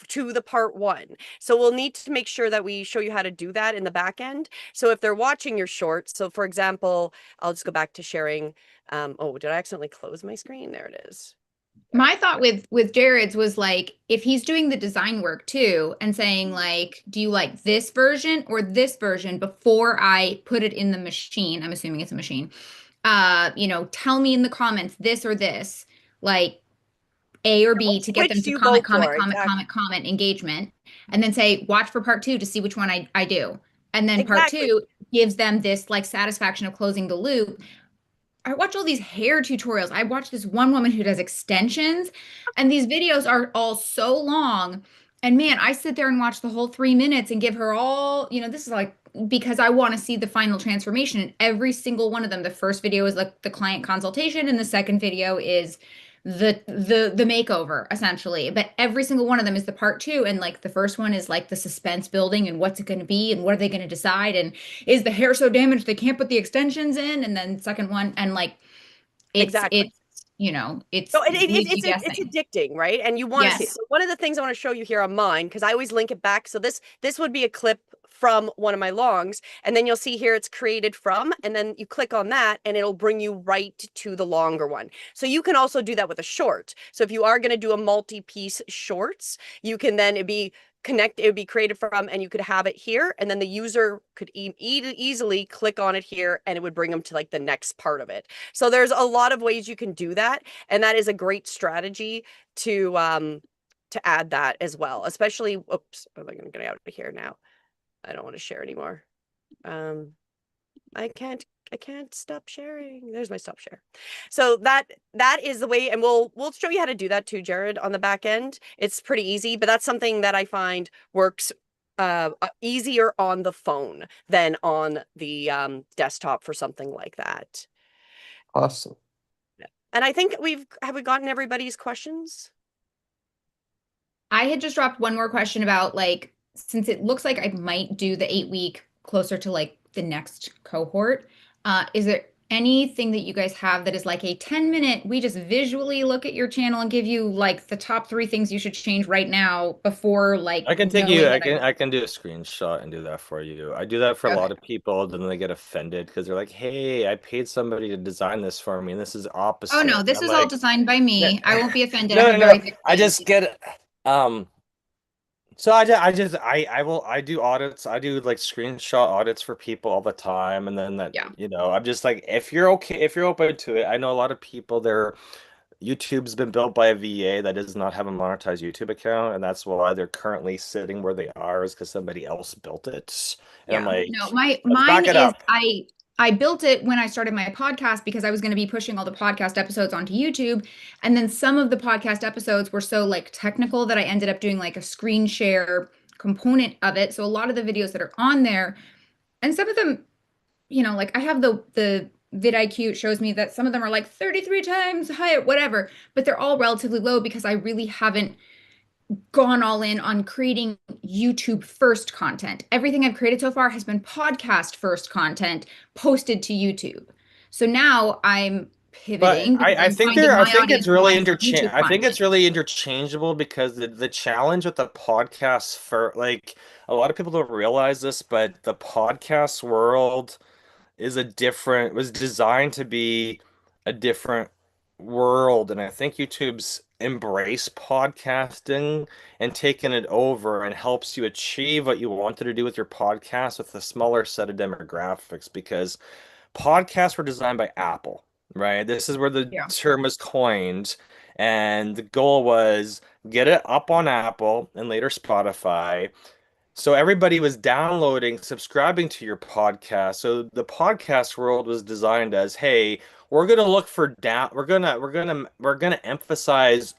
to the part 1. So we'll need to make sure that we show you how to do that in the back end. So if they're watching your shorts, so for example, I'll just go back to sharing. Oh, did I accidentally close my screen? There it is. My thought with Jared's was like, if he's doing the design work too and saying like, do you like this version or this version before I put it in the machine? I'm assuming it's a machine. Tell me in the comments this or this, like A or B, to get them Which to do you comment, vote comment, for? comment, Exactly. comment, comment, engagement, and then say, watch for part 2 to see which one I do. And then part Exactly. 2 gives them this like satisfaction of closing the loop. I watch all these hair tutorials. I watch this one woman who does extensions, and these videos are all so long. And man, I sit there and watch the whole 3 minutes and give her all, this is like because I want to see the final transformation. And every single one of them, the first video is like the client consultation, and the second video is the makeover essentially. But every single one of them is the part 2, and like the first one is like the suspense building and what's it going to be and what are they going to decide, and is the hair so damaged they can't put the extensions in, and then second one, and like Exactly. it's So leaves you it's guessing. addicting, right? And you want to see it. Yes. So one of the things I want to show you here on mine, because I always link it back. So this would be a clip from one of my longs, and then you'll see here it's created from, and then you click on that and it'll bring you right to the longer one. So you can also do that with a short. So if you are going to do a multi-piece shorts, you can then it would be created from, and you could have it here, and then the user could easily click on it here, and it would bring them to like the next part of it. So there's a lot of ways you can do that, and that is a great strategy to add that as well, especially oops, I'm gonna get out of here now. I don't want to share anymore. I can't stop sharing. There's my stop share. So that is the way, and we'll show you how to do that too, Jared, on the back end. It's pretty easy, but that's something that I find works easier on the phone than on the desktop for something like that. Awesome. And I think have we gotten everybody's questions? I had just dropped one more question about like, since it looks like I might do the 8 week closer to like the next cohort, is there anything that you guys have that is like a 10-minute, we just visually look at your channel and give you like the top 3 things you should change right now before like I can take you. knowing that I can do a screenshot and do that for you. I do that for a Okay. lot of people. Then they get offended because they're like, "Hey, I paid somebody to design this for me, and this is Oh opposite." no, And this I'm is all like, designed by "No, me. I won't be offended. I no, have no, a no. very thick I skin. just get So I do audits. I do like screenshot audits for people all the time, and then that Yeah. I'm just like, if you're okay, if you're open to it. I know a lot of people. Their YouTube's been built by a VA that does not have a monetized YouTube account, and that's why they're currently sitting where they are, is because somebody else built it. And I'm Yeah. No, like, my let's mine back it is up. I built it when I started my podcast because I was going to be pushing all the podcast episodes onto YouTube. And then some of the podcast episodes were so like technical that I ended up doing like a screen share component of it. So a lot of the videos that are on there, and some of them, like I have the vidIQ shows me that some of them are like 33 times higher, whatever, but they're all relatively low because I really haven't gone all in on creating YouTube first content. Everything I've created so far has been podcast first content posted to YouTube. So now I'm But pivoting because I I'm think finding I my think it's audience really relies on YouTube I think it's content. really interchangeable because the challenge with the podcast for like a lot of people don't realize this, but the podcast world is was designed to be a different world. And I think YouTube's embraced podcasting and taken it over and helps you achieve what you wanted to do with your podcast with a smaller set of demographics because podcasts were designed by Apple, right? This is where the Yeah. term was coined. And the goal was get it up on Apple and later Spotify, so everybody was downloading, subscribing to your podcast. So the podcast world was designed as, hey, we're gonna look for down, we're gonna emphasize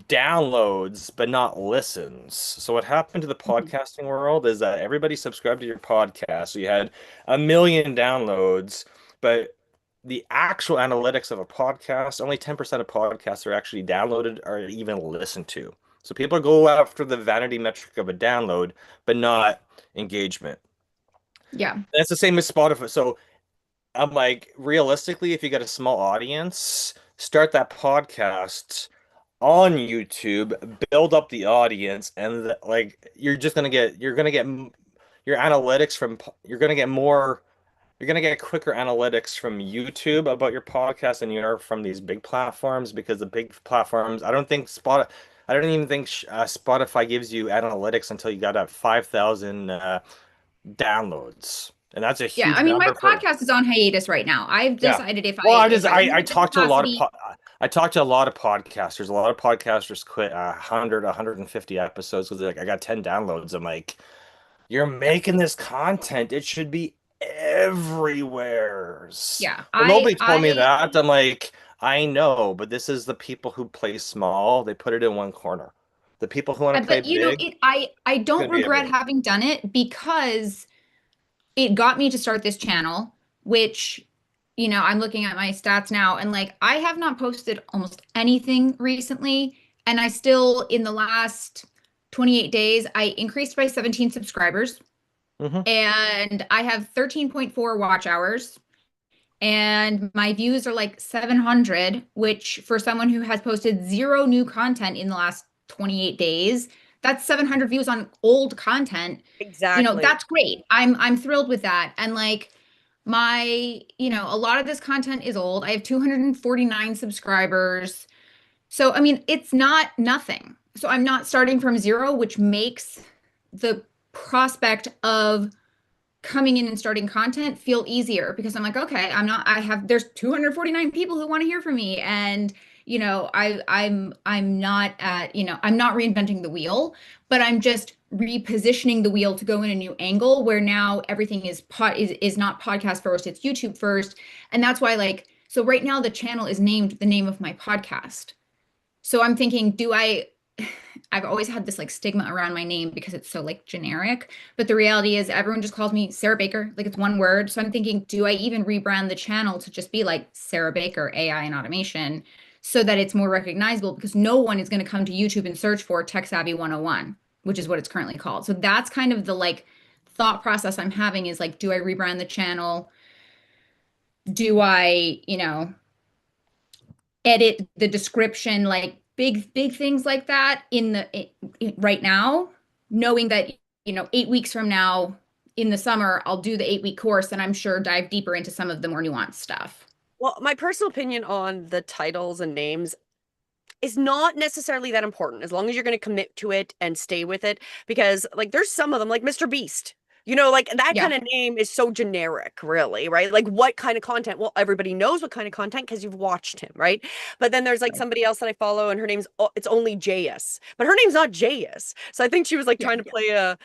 downloads, but not listens. So what happened to the Mhm. podcasting world is that everybody subscribed to your podcast. So you had 1 million downloads, but the actual analytics of a podcast, only 10% of podcasts are actually downloaded or even listened to. So people go after the vanity metric of a download, but not engagement. Yeah. That's the same as Spotify. So I'm like, realistically, if you got a small audience, start that podcast on YouTube, build up the audience, and like you're gonna get your analytics from you're gonna get more you're gonna get quicker analytics from YouTube about your podcast than you are from these big platforms because the big platforms, I don't even think Spotify gives you analytics until you got 5,000 downloads, and that's a Yeah. huge I mean, my number for. podcast is on hiatus right now. I've Yeah. decided Well, if I I lose the talked to a lot of capacity. I talked to a lot of podcasters. A lot of podcasters quit 100, 150 episodes because they're like, I got 10 downloads. I'm like, you're Yeah. making this content. It should be everywhere. Yeah. Well, nobody told me I that. I'm like, I know, but this is the people who play small. They put it in one corner. The people who want to play but big, I it's don't going to be regret everywhere. having done it because it got me to start this channel, which, I'm looking at my stats now and like I have not posted almost anything recently. And I still, in the last 28 days, I increased by 17 subscribers Hmm. and I have 13.4 watch hours. And my views are like 700, which for someone who has posted zero new content in the last 28 days, that's 700 views on old content. Exactly. That's great. I'm thrilled with that. And like a lot of this content is old. I have 249 subscribers. So I mean, it's not nothing. So I'm not starting from zero, which makes the prospect of coming in and starting content feel easier because I'm like, okay, there's 249 people who want to hear from me. And, I'm not I'm not reinventing the wheel, but I'm just repositioning the wheel to go in a new angle where now everything is not podcast first, it's YouTube first. And that's why so right now the channel is named the name of my podcast. So I'm thinking, I've always had this like stigma around my name because it's so like generic. But the reality is everyone just calls me Sarah Baker. Like it's one word. So I'm thinking, do I even rebrand the channel to just be like Sarah Baker, AI and automation, so that it's more recognizable? Because no one is going to come to YouTube and search for Tech Savvy 101, which is what it's currently called. So that's kind of the like thought process I'm having is like, do I rebrand the channel? Do I, edit the description, like big things like that right now, knowing that 8 weeks from now in the summer I'll do the 8-week course and I'm sure dive deeper into some of the more nuanced stuff. Well, my personal opinion on the titles and names is not necessarily that important as long as you're going to commit to it and stay with it, because like there's some of them like Mr. Beast, like that Yeah. kind of name is so generic, really, right? Like what kind of content? Well, everybody knows what kind of content because you've watched him, right? But then there's like Right. somebody else that I follow and her name's it's only JS, but her name's not JS. So I think she was like Yeah. trying to play a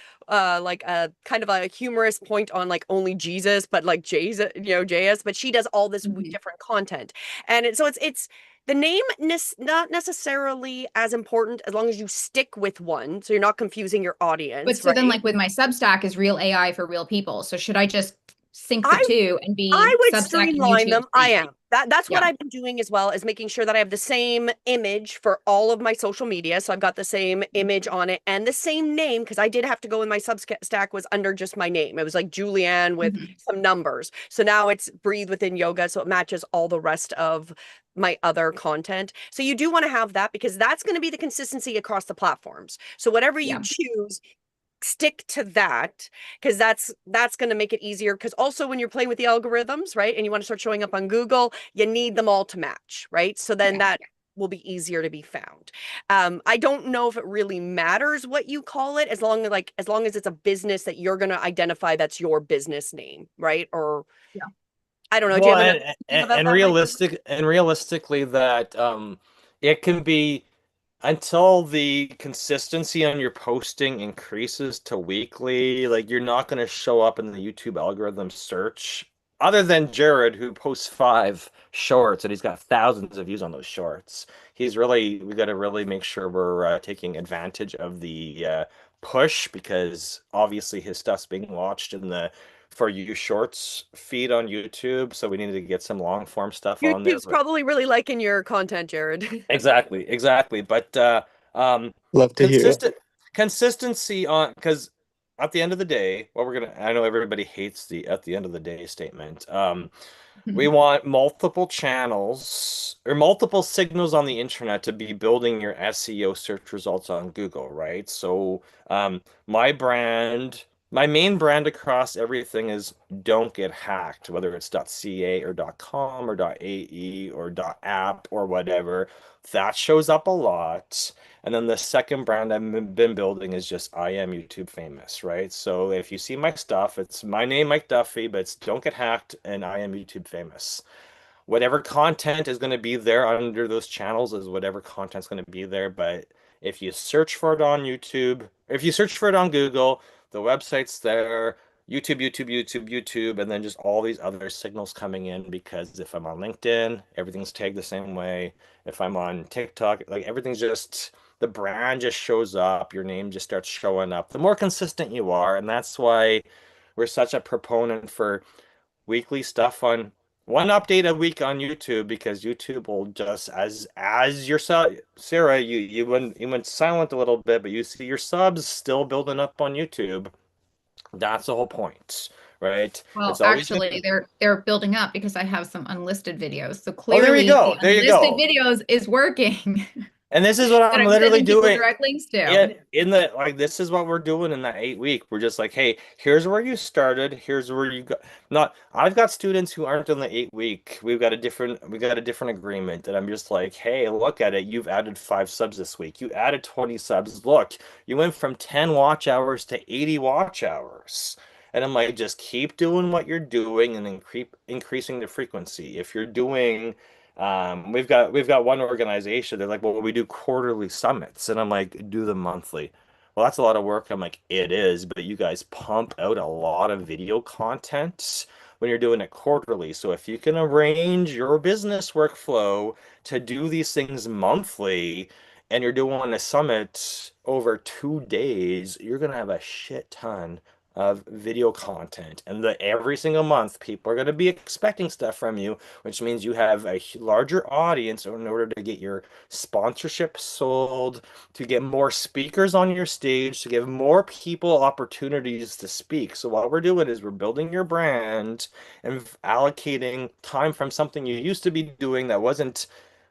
like a kind of a humorous point on like only Jesus, but like Jesus, JS, but she does all this Mhm. different content. And so it's the name not necessarily as important as long as you stick with one, so you're not confusing your But audience, so then right? like with my Substack is real AI for real people. So should I just sync the I two and I be would Substack and streamline YouTube them. I same? am. That's what Yeah. I've been doing as well, is making sure that I have the same image for all of my social media. So I've got the same image on it and the same name, because I did have to go in my Substack was under just my name. It was like Julianne with Mhm. some numbers. So now it's Breathe Within Yoga, so it matches all the rest of my other content. So you do want to have that because that's going to be the consistency across the platforms. So whatever you Yeah. choose, stick to that, because that's going to make it easier, because also when you're playing with the algorithms, right, and you want to start showing up on Google, you need them all to match, right? So then Yeah. that will be easier to be found. I don't know if it really matters what you call it, as long as it's a business that you're going to identify that's your business name, right? Or Yeah. I don't know, do you Well, have an and, opinion about and that, Mike? realistically, that it can be until the consistency on your posting increases to weekly, like you're not going to show up in the YouTube algorithm search. Other than Jared, who posts 5 shorts and he's got thousands of views on those shorts. We got to really make sure we're taking advantage of the push, because obviously his stuff's being watched in the For You Shorts feed on YouTube. So we needed to get some long form stuff on there. YouTube's probably really liking your content, Jared. Exactly. But Love to hear it. consistent consistency on, because at the end of the day, I know everybody hates the at the end of the day statement. We want multiple channels or multiple signals on the internet to be building your SEO search results on Google, right? So, my main brand across everything is don't get hacked, whether it's .ca or .com or .ae or .app or whatever. That shows up a lot. And then the second brand I've been building is just I am YouTube famous, right? So if you see my stuff, it's my name, Mike Duffy, but it's don't get hacked and I am YouTube famous. Whatever content is going to be there under those channels is whatever content's going to be there. But if you search for it on YouTube, if you search for it on Google, the website's there, YouTube, and then just all these other signals coming in. Because if I'm on LinkedIn, everything's tagged the same way. If I'm on TikTok, like everything's just, the brand just shows up, your name just starts showing up. The more consistent you are, and that's why we're such a proponent for weekly stuff on one update a week on YouTube, because YouTube will just as your Sarah, you went silent a little bit, but you see your subs still building up on YouTube. That's the whole point, right? Well, It's always gonna actually, they're building up because I have some unlisted videos. So Oh, there you clearly, the go. There you unlisted go. videos is working And this is what that I'm I'm literally sending people doing. direct links to. In the like this is what we're doing in that 8 week. We're just like, hey, here's where you started, here's where you go. Not I've got students who aren't in the 8 week. We got a different agreement, and I'm just like, hey, look at it. You've added 5 subs this week. You added 20 subs. Look, you went from 10 watch hours to 80 watch hours. And I'm like, just keep doing what you're doing and then keep increasing the frequency. If you're doing we've got one organization. They're like, well, we do quarterly summits, and I'm like, do them monthly. Well, that's a lot of work. I'm like, it is, but you guys pump out a lot of video content when you're doing it quarterly. So if you can arrange your business workflow to do these things monthly, and you're doing a summit over 2 days, you're gonna have a shit ton of video content, and every single month people are going to be expecting stuff from you, which means you have a larger audience in order to get your sponsorship sold, to get more speakers on your stage, to give more people opportunities to speak. So what we're doing is we're building your brand and allocating time from something you used to be doing that wasn't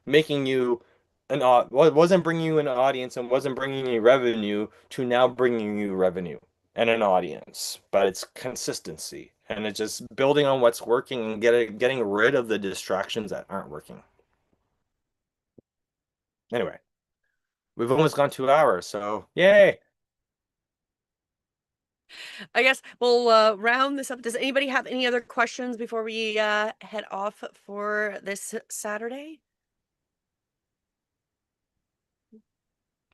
making you wasn't bringing you an audience and wasn't bringing you revenue, to now bringing you revenue and an audience. But it's consistency, and it's just building on what's working and getting rid of the distractions that aren't working. Anyway, we've almost gone 2 hours, so yay. I guess we'll round this up. Does anybody have any other questions before we head off for this Saturday?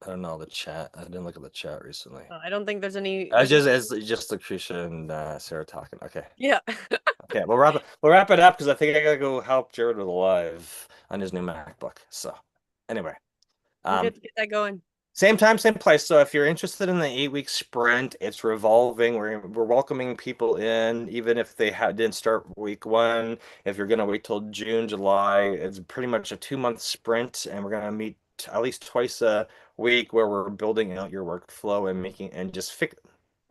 I don't know the chat. I didn't look at the chat recently. I don't think there's any. It's just Lucretia and Sarah talking. Okay. Yeah. Okay, we'll wrap it up because I think I gotta go help Jared with the live on his new MacBook. So anyway, Good to get that going. same time, same place. So if you're interested in the 8-week sprint, it's revolving. We're welcoming people in, even if they didn't start week one. If you're gonna wait till June, July, it's pretty much a 2-month sprint, and we're gonna meet at least twice a week where we're building out your workflow and making and just fix.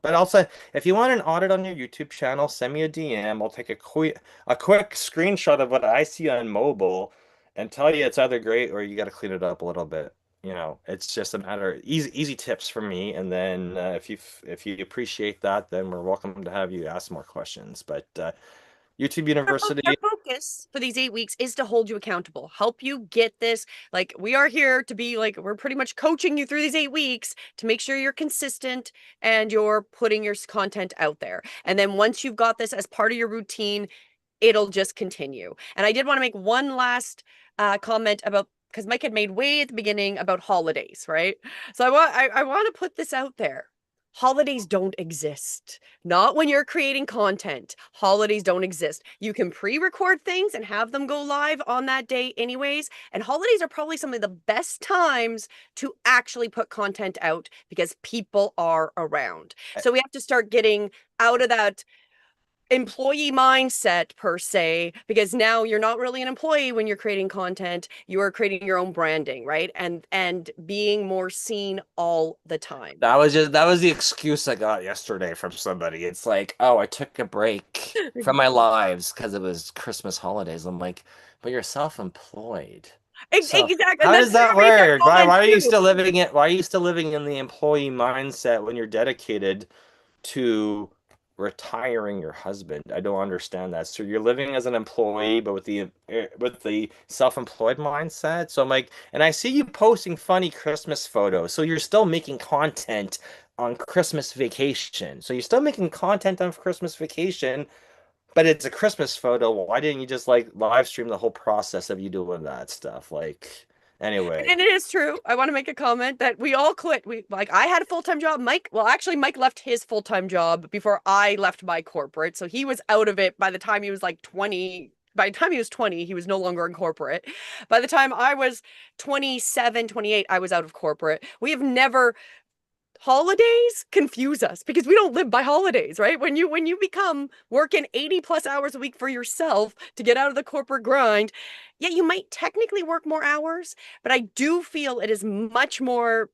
But also, if you want an audit on your YouTube channel, send me a DM. I'll take a quick screenshot of what I see on mobile and tell you it's either great or you got to clean it up a little bit. It's just a matter of easy tips for me. And then if you appreciate that, then we're welcome to have you ask more questions. But YouTube University. Our focus for these 8 weeks is to hold you accountable, help you get this. Like, we are here to be like, we're pretty much coaching you through these 8 weeks to make sure you're consistent and you're putting your content out there. And then once you've got this as part of your routine, it'll just continue. And I did want to make one last comment about, because Mike had made way at the beginning about holidays, right? So I want to put this out there. Holidays don't exist. Not when you're creating content. Holidays don't exist. You can pre-record things and have them go live on that day anyways. And holidays are probably some of the best times to actually put content out because people are around. So we have to start getting out of that employee mindset per se, because now you're not really an employee when you're creating content. You are creating your own branding, right? And being more seen all the time. That was the excuse I got yesterday from somebody. It's like, oh, I took a break from my lives because it was Christmas holidays. I'm like, but you're self-employed. So Exactly. how does that work? Why are you too. still living it? Why are you still living in the employee mindset when you're dedicated to retiring your husband? I don't understand that. So you're living as an employee, but with the self-employed mindset. So I'm like, and I see you posting funny Christmas photos. So you're still making content on Christmas vacation. So you're still making content on Christmas vacation, but it's a Christmas photo. Why didn't you just like live stream the whole process of you doing that stuff? Like, anyway. And it is true. I want to make a comment that we all quit. I had a full-time job. Mike left his full-time job before I left my corporate. So he was out of it by the time he was like 20. By the time he was 20, he was no longer in corporate. By the time I was 27, 28, I was out of corporate. We have never Holidays confuse us because we don't live by holidays, right? When you become working 80 plus hours a week for yourself to get out of the corporate grind, yeah, you might technically work more hours, but I do feel it is much more,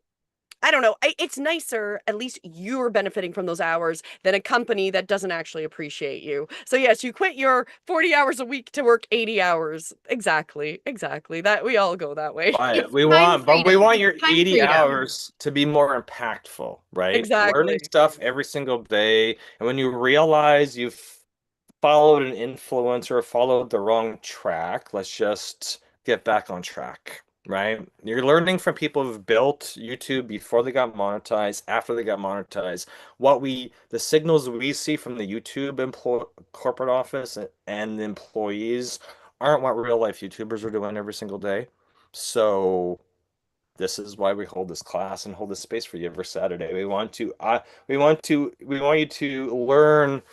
I don't know, it's nicer, at least you're benefiting from those hours than a company that doesn't actually appreciate you. So yes, you quit your 40 hours a week to work 80 hours. Exactly. That we all go that way. But It's we time want your freedom. Time 80 freedom. hours to be more impactful, right? Learning Exactly. stuff every single day. And when you realize you've followed an influencer or followed the wrong track, let's just get back on track, right? You're learning from people who've built YouTube before they got monetized, after they got monetized. The signals we see from the YouTube corporate office and the employees aren't what real life YouTubers are doing every single day. So this is why we hold this class and hold this space for you every Saturday. We want you to learn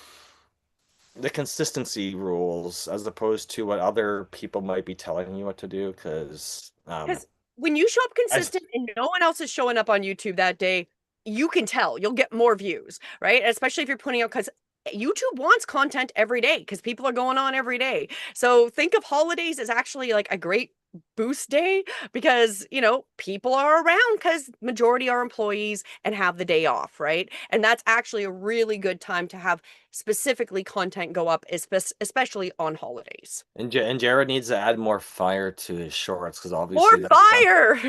the consistency rules as opposed to what other people might be telling you what to do. Because Because when you show up I, consistent and no one else is showing up on YouTube that day, you can tell you'll get more views, right? Especially if you're putting out, because YouTube wants content every day because people are going on every day. So think of holidays as actually like a great boost day because, you know, people are around because majority are employees and have the day off, right? And that's actually a really good time to have specifically content go up, especially on holidays. and Jared needs to add more fire to his shorts because More obviously fire.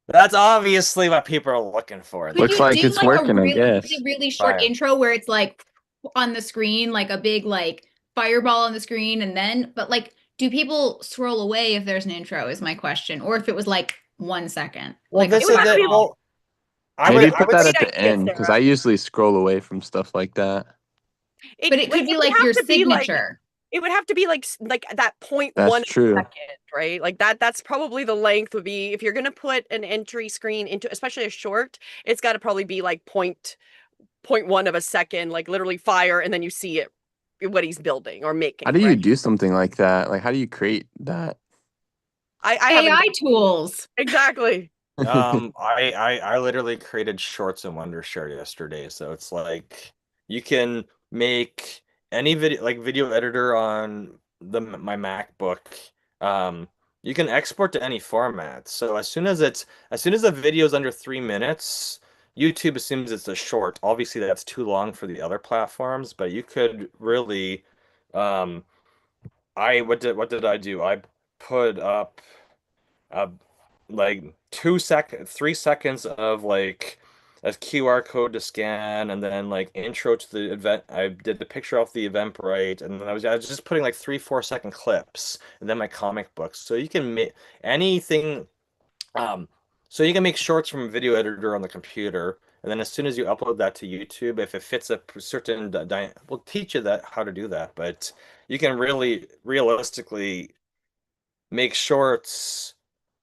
that's obviously what people are looking for. Could Looks you like do it's like a working, I really, guess. really, really short Fire. intro where it's like on the screen, like a big like fireball on the screen, and then, but like, do people scroll away if there's an intro? Is my question, or if it was like 1 second, Well, like a this It would is have to the be fireball. well. I Maybe would I put would that great at the idea, end because Sarah. I usually scroll away from stuff like that. But it could be It would like have your to be like signature. it would have to be like that That's 0.1 true. second, right? Like that's probably the length would be if you're gonna put an entry screen into especially a short, it's got to probably be like point one of a second, like literally fire, and then you see it what he's building or How making, do you right? do something like that? Like, how do you create that? I haven't AI done tools. exactly. I literally created shorts in Wondershare yesterday, so it's like you can make any video like video editor on my MacBook. Um, you can export to any format. So as soon as the video is under 3 minutes, YouTube assumes it's a short. Obviously, that's too long for the other platforms, but you could really, um, I what did I do? I put up uh, like 3 seconds of like a QR code to scan, and then like intro to the event. I did the picture off the Eventbrite, and then I was just putting like 3 4 second clips, and then my comic books. So you can make anything. Um, so you can make shorts from a video editor on the computer, and then as soon as you upload that to YouTube, if it fits a certain, we'll teach you that how to do that. But you can really realistically make shorts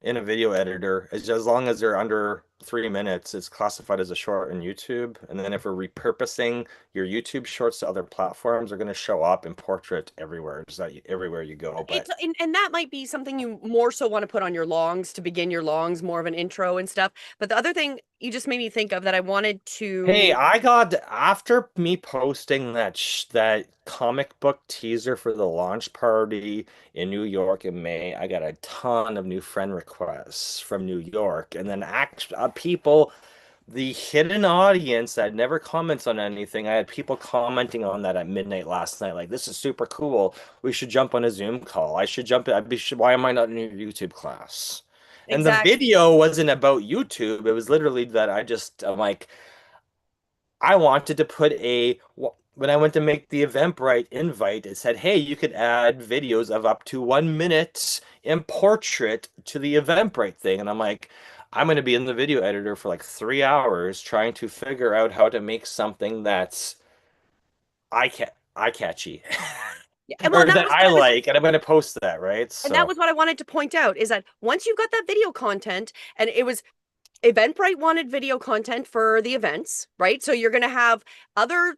in a video editor as long as they're under 3 minutes. It's classified as a short in YouTube. And then if we're repurposing your YouTube shorts to other platforms, they're going to show up in portrait everywhere, just that everywhere you go. But It's and that might be something you more so want to put on your longs to begin your longs, more of an intro and stuff. But the other thing you just made me think of that I wanted hey, to I got after me posting that comic book teaser for the launch party in New York in May, I got a ton of new friend requests from New York, and then people, the hidden audience that never comments on anything. I had people commenting on that at midnight last night, like, "This is super cool. We should jump on a Zoom call. I should jump. Why am I not in your YouTube class?" And the exactly. video wasn't about YouTube. It was literally that I'm like, I wanted to put when I went to make the Eventbrite invite, it said, "Hey, you could add videos of up to 1 minute in portrait to the Eventbrite thing." And I'm like, I'm going to be in the video editor for like 3 hours trying to figure out how to make something that's eye catchy Yeah, and well, or that that was I what I was like, and I'm going to post that, right? and that So was what I wanted to point out is that once you've got that video content and it was Eventbrite wanted video content for the events, right? So you're going to have other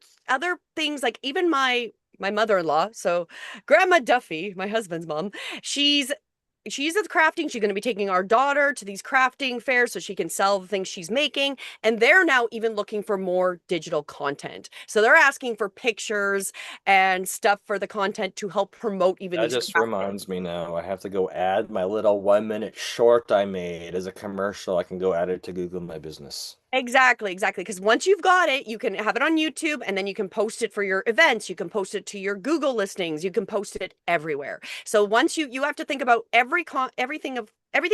things like even my mother-in-law, so Grandma Duffy, my husband's mom, she's at crafting. She's going to be taking our daughter to these crafting fairs so she can sell the things she's making. And they're now even looking for more digital content. So they're asking for pictures and stuff for the content to help promote even that these just craft fairs. reminds me now. I have to go add my little 1 minute short I made as a commercial. I can go add it to Google My Business. Exactly. Because once you've got it, you can have it on YouTube and then you can post it for your events. You can post it to your Google listings. You can post it everywhere. So once you have to think about everything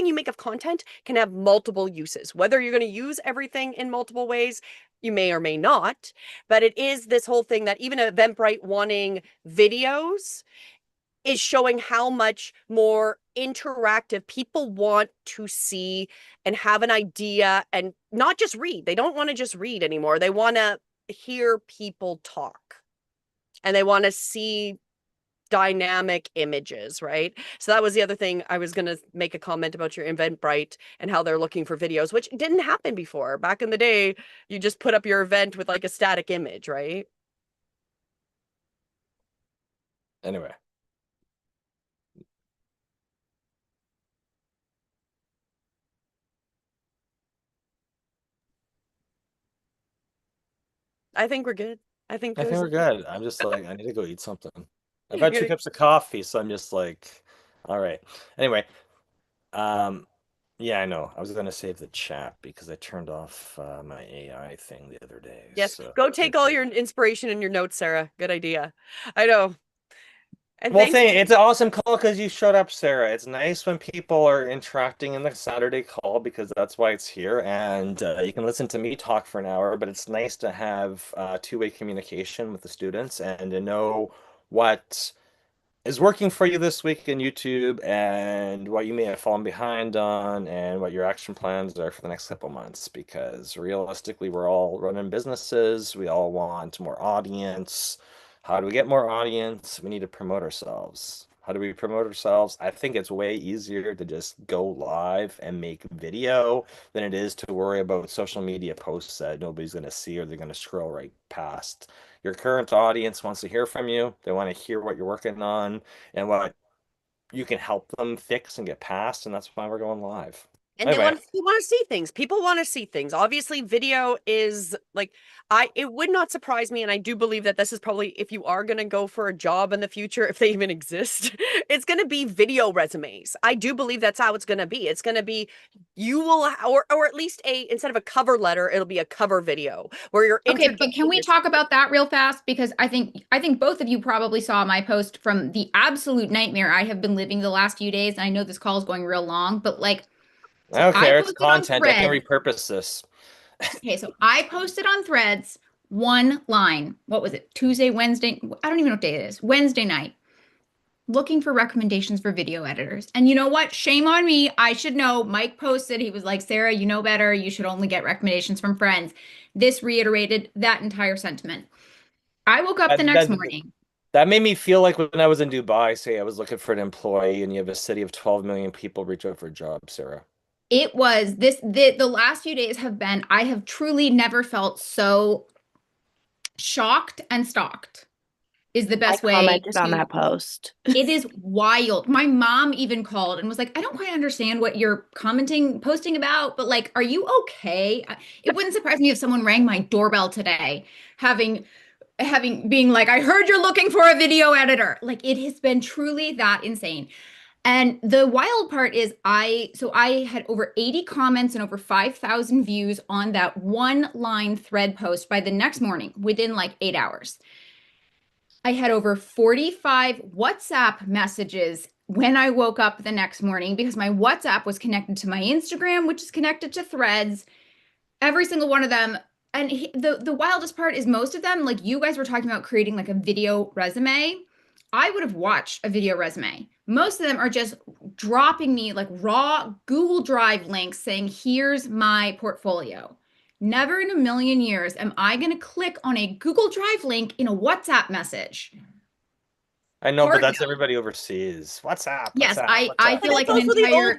you make of content can have multiple uses. Whether you're going to use everything in multiple ways, you may or may not. But it is this whole thing that even Eventbrite wanting videos is showing how much more interactive people want to see and have an idea and not just read. They don't want to just read anymore. They want to hear people talk and they want to see dynamic images, right? So that was the other thing I was going to make a comment about your Eventbrite and how they're looking for videos, which didn't happen before. Back in the day, you just put up your event with like a static image, right? Anyway. I think we're good. I think I think those. we're good. I'm just like, I need to go eat something. I've had two cups of coffee, so I'm just like, all right. Anyway, um, yeah, I know. I was gonna save the chat because I turned off my AI thing the other day. Yes, So go take all your inspiration in your notes, Sarah. Good idea. I know. And well, thanks. it's an awesome call because you showed up, Sarah. It's nice when people are interacting in the Saturday call because that's why it's here, and you can listen to me talk for an hour. But it's nice to have two-way communication with the students and to know what is working for you this week in YouTube and what you may have fallen behind on and what your action plans are for the next couple months. Because realistically, we're all running businesses. We all want more audience. How do we get more audience? We need to promote ourselves. How do we promote ourselves? I think it's way easier to just go live and make video than it is to worry about social media posts that nobody's going to see or they're going to scroll right past. Your current audience wants to hear from you. They want to hear what you're working on and what you can help them fix and get past, and that's why we're going live. And Anyway, they want to see things. People want to see things. Obviously, video is like it would not surprise me, and I do believe that this is probably if you are going to go for a job in the future, if they even exist, it's going to be video resumes. I do believe that's how it's going to be. It's going to be you will or at least instead of a cover letter, it'll be a cover video where you're Okay, but introducing can we yourself. talk about that real fast? Because I think both of you probably saw my post from the absolute nightmare I have been living the last few days. And I know this call is going real long, but like, I so don't I care. It's posted on content. I can Threads. repurpose this. Okay, so I posted on Threads one line. What was it? Tuesday, Wednesday? I don't even know what day it is. Wednesday night. Looking for recommendations for video editors. And you know what? Shame on me. I should know. Mike posted, he was like, Sarah, you know better. You should only get recommendations from friends. This reiterated that entire sentiment. I woke up the That, next that, morning. that made me feel like when I was in Dubai, say I was looking for an employee and you have a city of 12 million people reach out for a job, Sarah. It was the last few days have been, I have truly never felt so shocked and stalked is the I best way commented on to. that post. It is wild. My mom even called and was like, I don't quite understand what you're posting about, but like, are you okay? It wouldn't surprise me if someone rang my doorbell today, being like, I heard you're looking for a video editor. Like, it has been truly that insane. And the wild part is I had over 80 comments and over 5,000 views on that one line thread post by the next morning within like 8 hours. I had over 45 WhatsApp messages when I woke up the next morning because my WhatsApp was connected to my Instagram, which is connected to Threads. Every single one of them. And the wildest part is most of them, like you guys were talking about creating like a video resume. I would have watched a video resume. Most of them are just dropping me like raw Google Drive links saying, here's my portfolio. Never in a million years am I going to click on a Google Drive link in a WhatsApp message. I know, but Hard that's no. everybody overseas. What's up? Yes, What's up? I But feel it's like an also entire.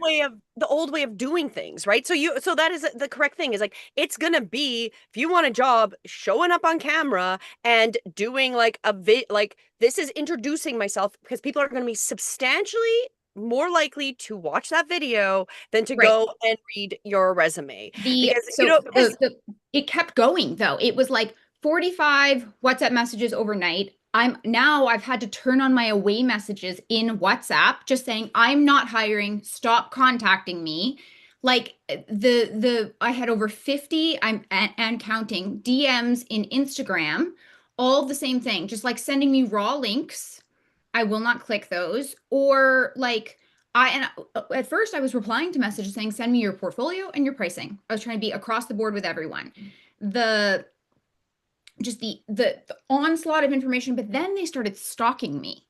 the old way of doing things, right? So that is the correct thing is like it's gonna be if you want a job, showing up on camera and doing like like this is introducing myself because people are gonna be substantially more likely to watch that video than to Right. go and read your resume. Because It kept going though. It was like 45 WhatsApp messages overnight. I've had to turn on my away messages in WhatsApp just saying I'm not hiring, stop contacting me. Like I had over 50 and counting DMs in Instagram, all the same thing, just like sending me raw links. I will not click those or like at first I was replying to messages saying send me your portfolio and your pricing. I was trying to be across the board with everyone. The onslaught of information, but then they started stalking me.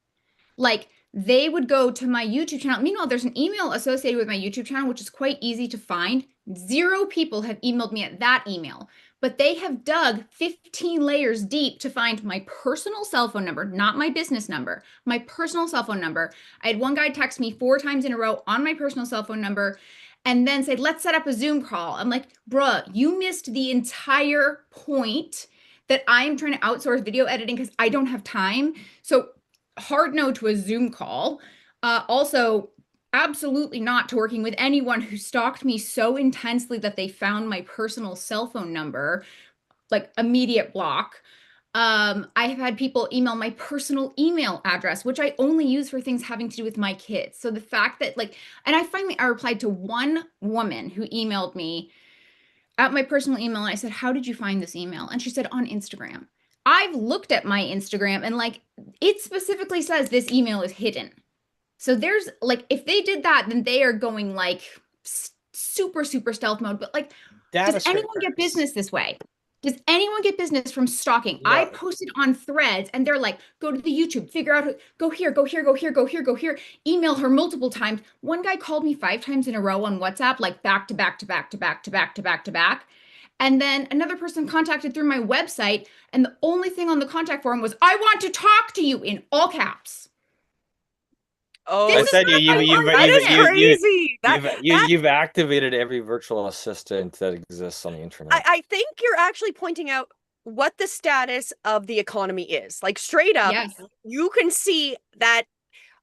Like they would go to my YouTube channel. Meanwhile, there's an email associated with my YouTube channel, which is quite easy to find. 0 people have emailed me at that email, but they have dug 15 layers deep to find my personal cell phone number, not my business number, my personal cell phone number. I had one guy text me 4 times in a row on my personal cell phone number and then say, let's set up a Zoom call. I'm like, bruh, you missed the entire point that I'm trying to outsource video editing because I don't have time. So hard no to a Zoom call. Also, absolutely not to working with anyone who stalked me so intensely that they found my personal cell phone number. like immediate block. I've had people email my personal email address, which I only use for things having to do with my kids. So the fact that like, and I replied to one woman who emailed me at my personal email and I said, "How did you find this email?" And she said, "On Instagram." I've looked at my Instagram and like it specifically says this email is hidden. So there's like, if they did that, then they are going like super, super stealth mode. But like, Data does anyone get scrapers. business this way? Does anyone get business from stalking? I No. posted on Threads and they're like, go to the YouTube, figure out, go here, go here, go here, go here, go here. Email her multiple times. One guy called me 5 times in a row on WhatsApp, like back to back to back to back to back to back to back. And then another person contacted through my website, and the only thing on the contact form was, "I want to talk to you," in all caps. Oh, This I is said not my that is business. crazy. you've activated every virtual assistant that exists on the internet. I think you're actually pointing out what the status of the economy is. Like straight up, Yes. you can see that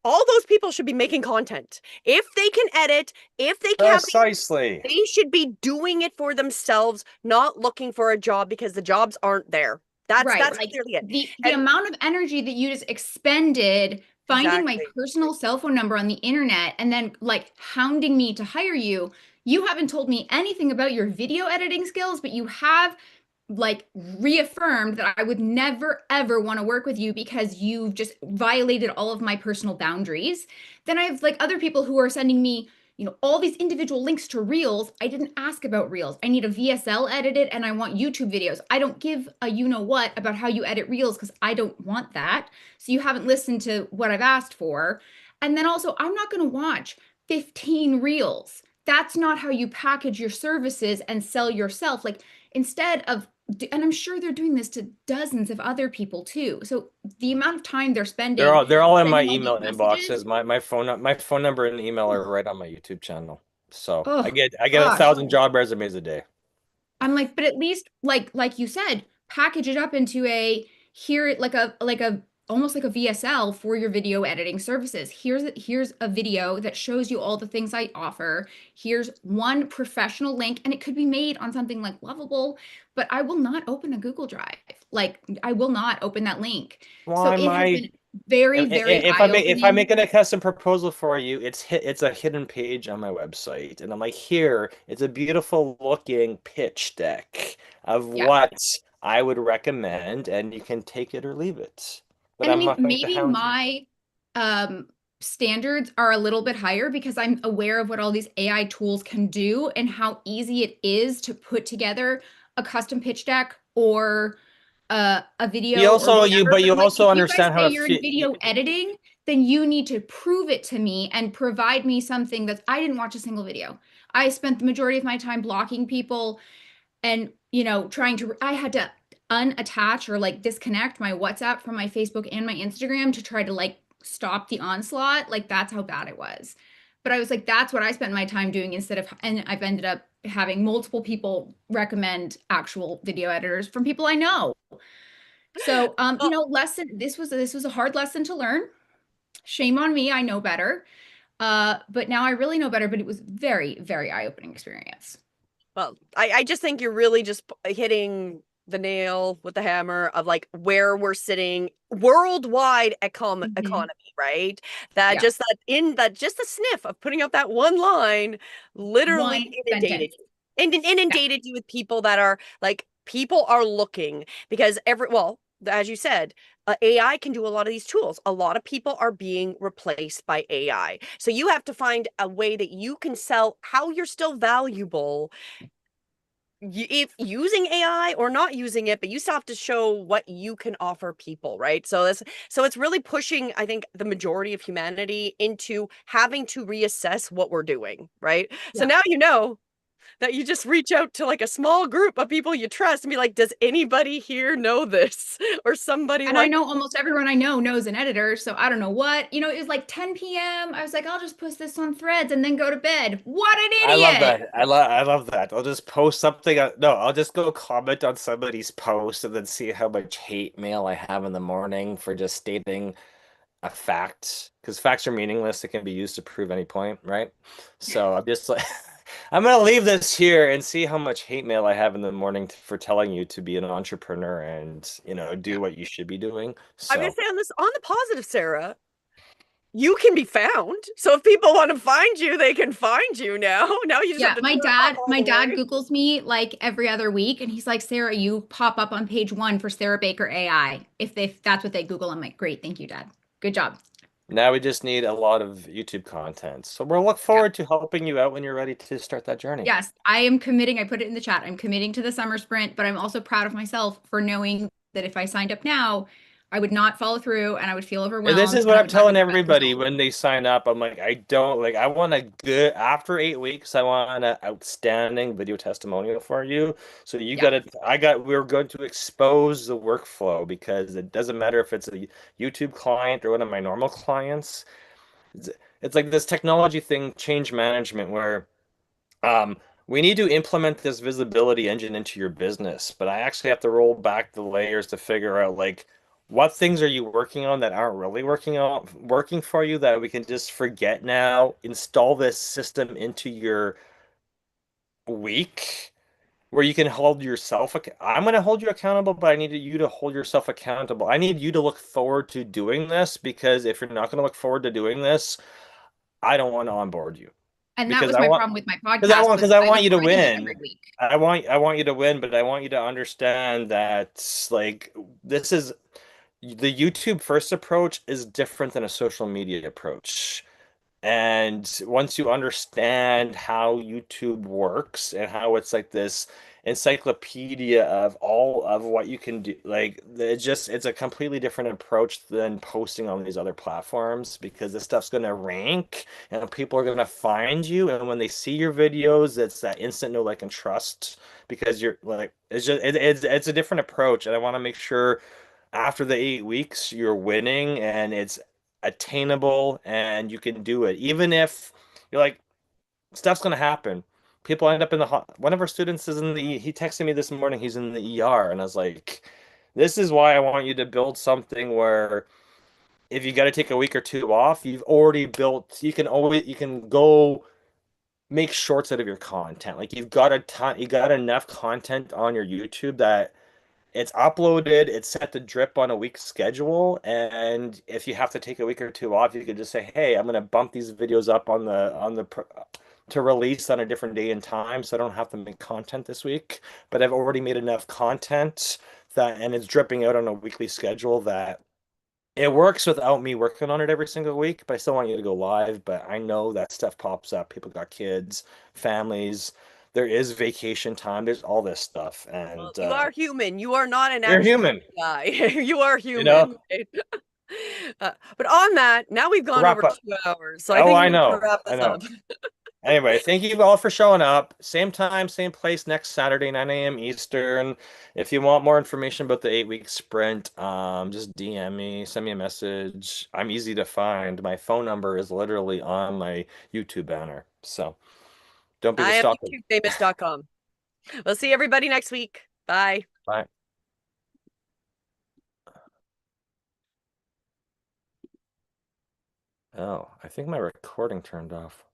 all those people should be making content. If they can edit, if they can, Precisely. they should be doing it for themselves, not looking for a job because the jobs aren't there. That's Like clearly it. the amount of energy that you just expended finding my Exactly. personal cell phone number on the internet and then like hounding me to hire you. You haven't told me anything about your video editing skills, but you have like reaffirmed that I would never ever want to work with you because you've just violated all of my personal boundaries. Then I have like other people who are sending me, all these individual links to reels. I didn't ask about reels. I need a VSL edited and I want YouTube videos. I don't give a you know what about how you edit reels because I don't want that. So you haven't listened to what I've asked for. And then also, I'm not going to watch 15 reels. That's not how you package your services and sell yourself. Like instead of, and I'm sure they're doing this to dozens of other people too. So the amount of time they're spending They're all in my sending all these email messages. inboxes. My phone number and email are right on my YouTube channel. So Oh I get gosh. 1,000 job resumes a day. I'm like, but at least like you said, package it up into a here like a almost like a VSL for your video editing services. Here's a video that shows you all the things I offer. Here's one professional link, and it could be made on something like Lovable, but I will not open a Google Drive. Like I will not open that link. So Why it has my been very, very if I'm eye-opening. making a custom proposal for you, it's a hidden page on my website, and I'm like, here, it's a beautiful looking pitch deck of Yeah. what I would recommend, and you can take it or leave it. But And I I'm mean, not going to maybe hound you. my standards are a little bit higher because I'm aware of what all these AI tools can do and how easy it is to put together a custom pitch deck or a video or whatever. But But you I'm like, also if you guys understand say how you're in video to. editing, then you need to prove it to me and provide me something that I didn't watch a single video. I spent the majority of my time blocking people and I had to unattach or like disconnect my WhatsApp from my Facebook and my Instagram to try to like stop the onslaught. Like that's how bad it was. But I was like, that's what I spent my time doing and I've ended up having multiple people recommend actual video editors from people I know. So this was a hard lesson to learn. Shame on me, I know better. But now I really know better, but it was very, very eye-opening experience. Well, I just think you're really just hitting the nail with the hammer of like where we're sitting worldwide economy, right? Yeah. Just the sniff of putting up that one line literally One sentence. inundated you with people that are like people are looking because as you said, AI can do a lot of these tools. A lot of people are being replaced by AI. So you have to find a way that you can sell how you're still valuable if using AI or not using it, but you still have to show what you can offer people, right? So it's really pushing, I think, the majority of humanity into having to reassess what we're doing, right? So Yeah. now you know that you just reach out to like a small group of people you trust and be like, does anybody here know this? Or somebody And I like know almost everyone I know knows an editor, so I don't know what. It was like 10 p.m. I was like, I'll just post this on Threads and then go to bed. What an I love idiot! that. I love that. I'll just post something. No, I'll just go comment on somebody's post and then see how much hate mail I have in the morning for just stating a fact. Because facts are meaningless. It can be used to prove any point, right? So I'm just like, I'm gonna leave this here and see how much hate mail I have in the morning for telling you to be an entrepreneur and, do what you should be doing. I'm gonna So say on the positive, Sarah, you can be found. So if people want to find you, they can find you now. Now you just have Yeah, to my turn dad, up all my the dad way. Googles me like every other week, and he's like, Sarah, you pop up on page 1 for Sarah Baker AI. If that's what they Google, I'm like, great, thank you, Dad. Good job. now we just need a lot of YouTube content. So we'll look Yeah. forward to helping you out when you're ready to start that journey. Yes, I am committing. I put it in the chat. I'm committing to the summer sprint, but I'm also proud of myself for knowing that if I signed up now, I would not follow through and I would feel And this overwhelmed is and what I I'm would not telling get the best everybody results. when they sign up. I'm like, I don't like, I want a good, after 8 weeks, I want an outstanding video testimonial for you. So you Yeah. we're going to expose the workflow because it doesn't matter if it's a YouTube client or one of my normal clients. It's, it's like this technology thing, change management, where um, we need to implement this visibility engine into your business, but I actually have to roll back the layers to figure out like what things are you working on that aren't really working for you that we can just forget now, install this system into your week where you can hold yourself. I'm going to hold you accountable, but I need you to hold yourself accountable. I need you to look forward to doing this because if you're not going to look forward to doing this, I don't want to onboard you And that because was I my want problem with my podcast was because I I want look you to forward to this win. every week. I want you to win, but I want you to understand that like this is the YouTube first approach is different than a social media approach. And once you understand how YouTube works and how it's like this encyclopedia of all of what you can do, like it's a completely different approach than posting on these other platforms because this stuff's gonna rank and people are gonna find you. And when they see your videos, it's that instant know, like, and trust because you're like it's a different approach. And I want to make sure after the 8 weeks, you're winning and it's attainable and you can do it. Even if you're like, stuff's gonna happen. People end up in the one of our students is in he texted me this morning, he's in the ER, and I was like, this is why I want you to build something where if you got to take a week or two off, you've already built, you can go make shorts out of your content. Like you've got a ton, you got enough content on your YouTube that it's uploaded, it's set to drip on a week's schedule, and if you have to take a week or two off, you could just say, "Hey, I'm gonna bump these videos up to release on a different day and time, so I don't have to make content this week." But I've already made enough content and it's dripping out on a weekly schedule that it works without me working on it every single week. But I still want you to go live. But I know that stuff pops up. People got kids, families. There is vacation time. There's all this stuff, Well, and you are human. You are not an you're actual human. guy. You are You know, human. But on that, now we've to gone wrap over up. 2 hours, so I Oh, think I we need to know. wrap I this up. know. Anyway, thank you all for showing up. Same time, same place next Saturday, 9 a.m. Eastern. If you want more information about the 8 week sprint, just DM me, send me a message. I'm easy to find. My phone number is literally on my YouTube banner. So don't be the I am stalker. YouTubefamous.com. We'll see everybody next week. Bye. Bye. Oh, I think my recording turned off.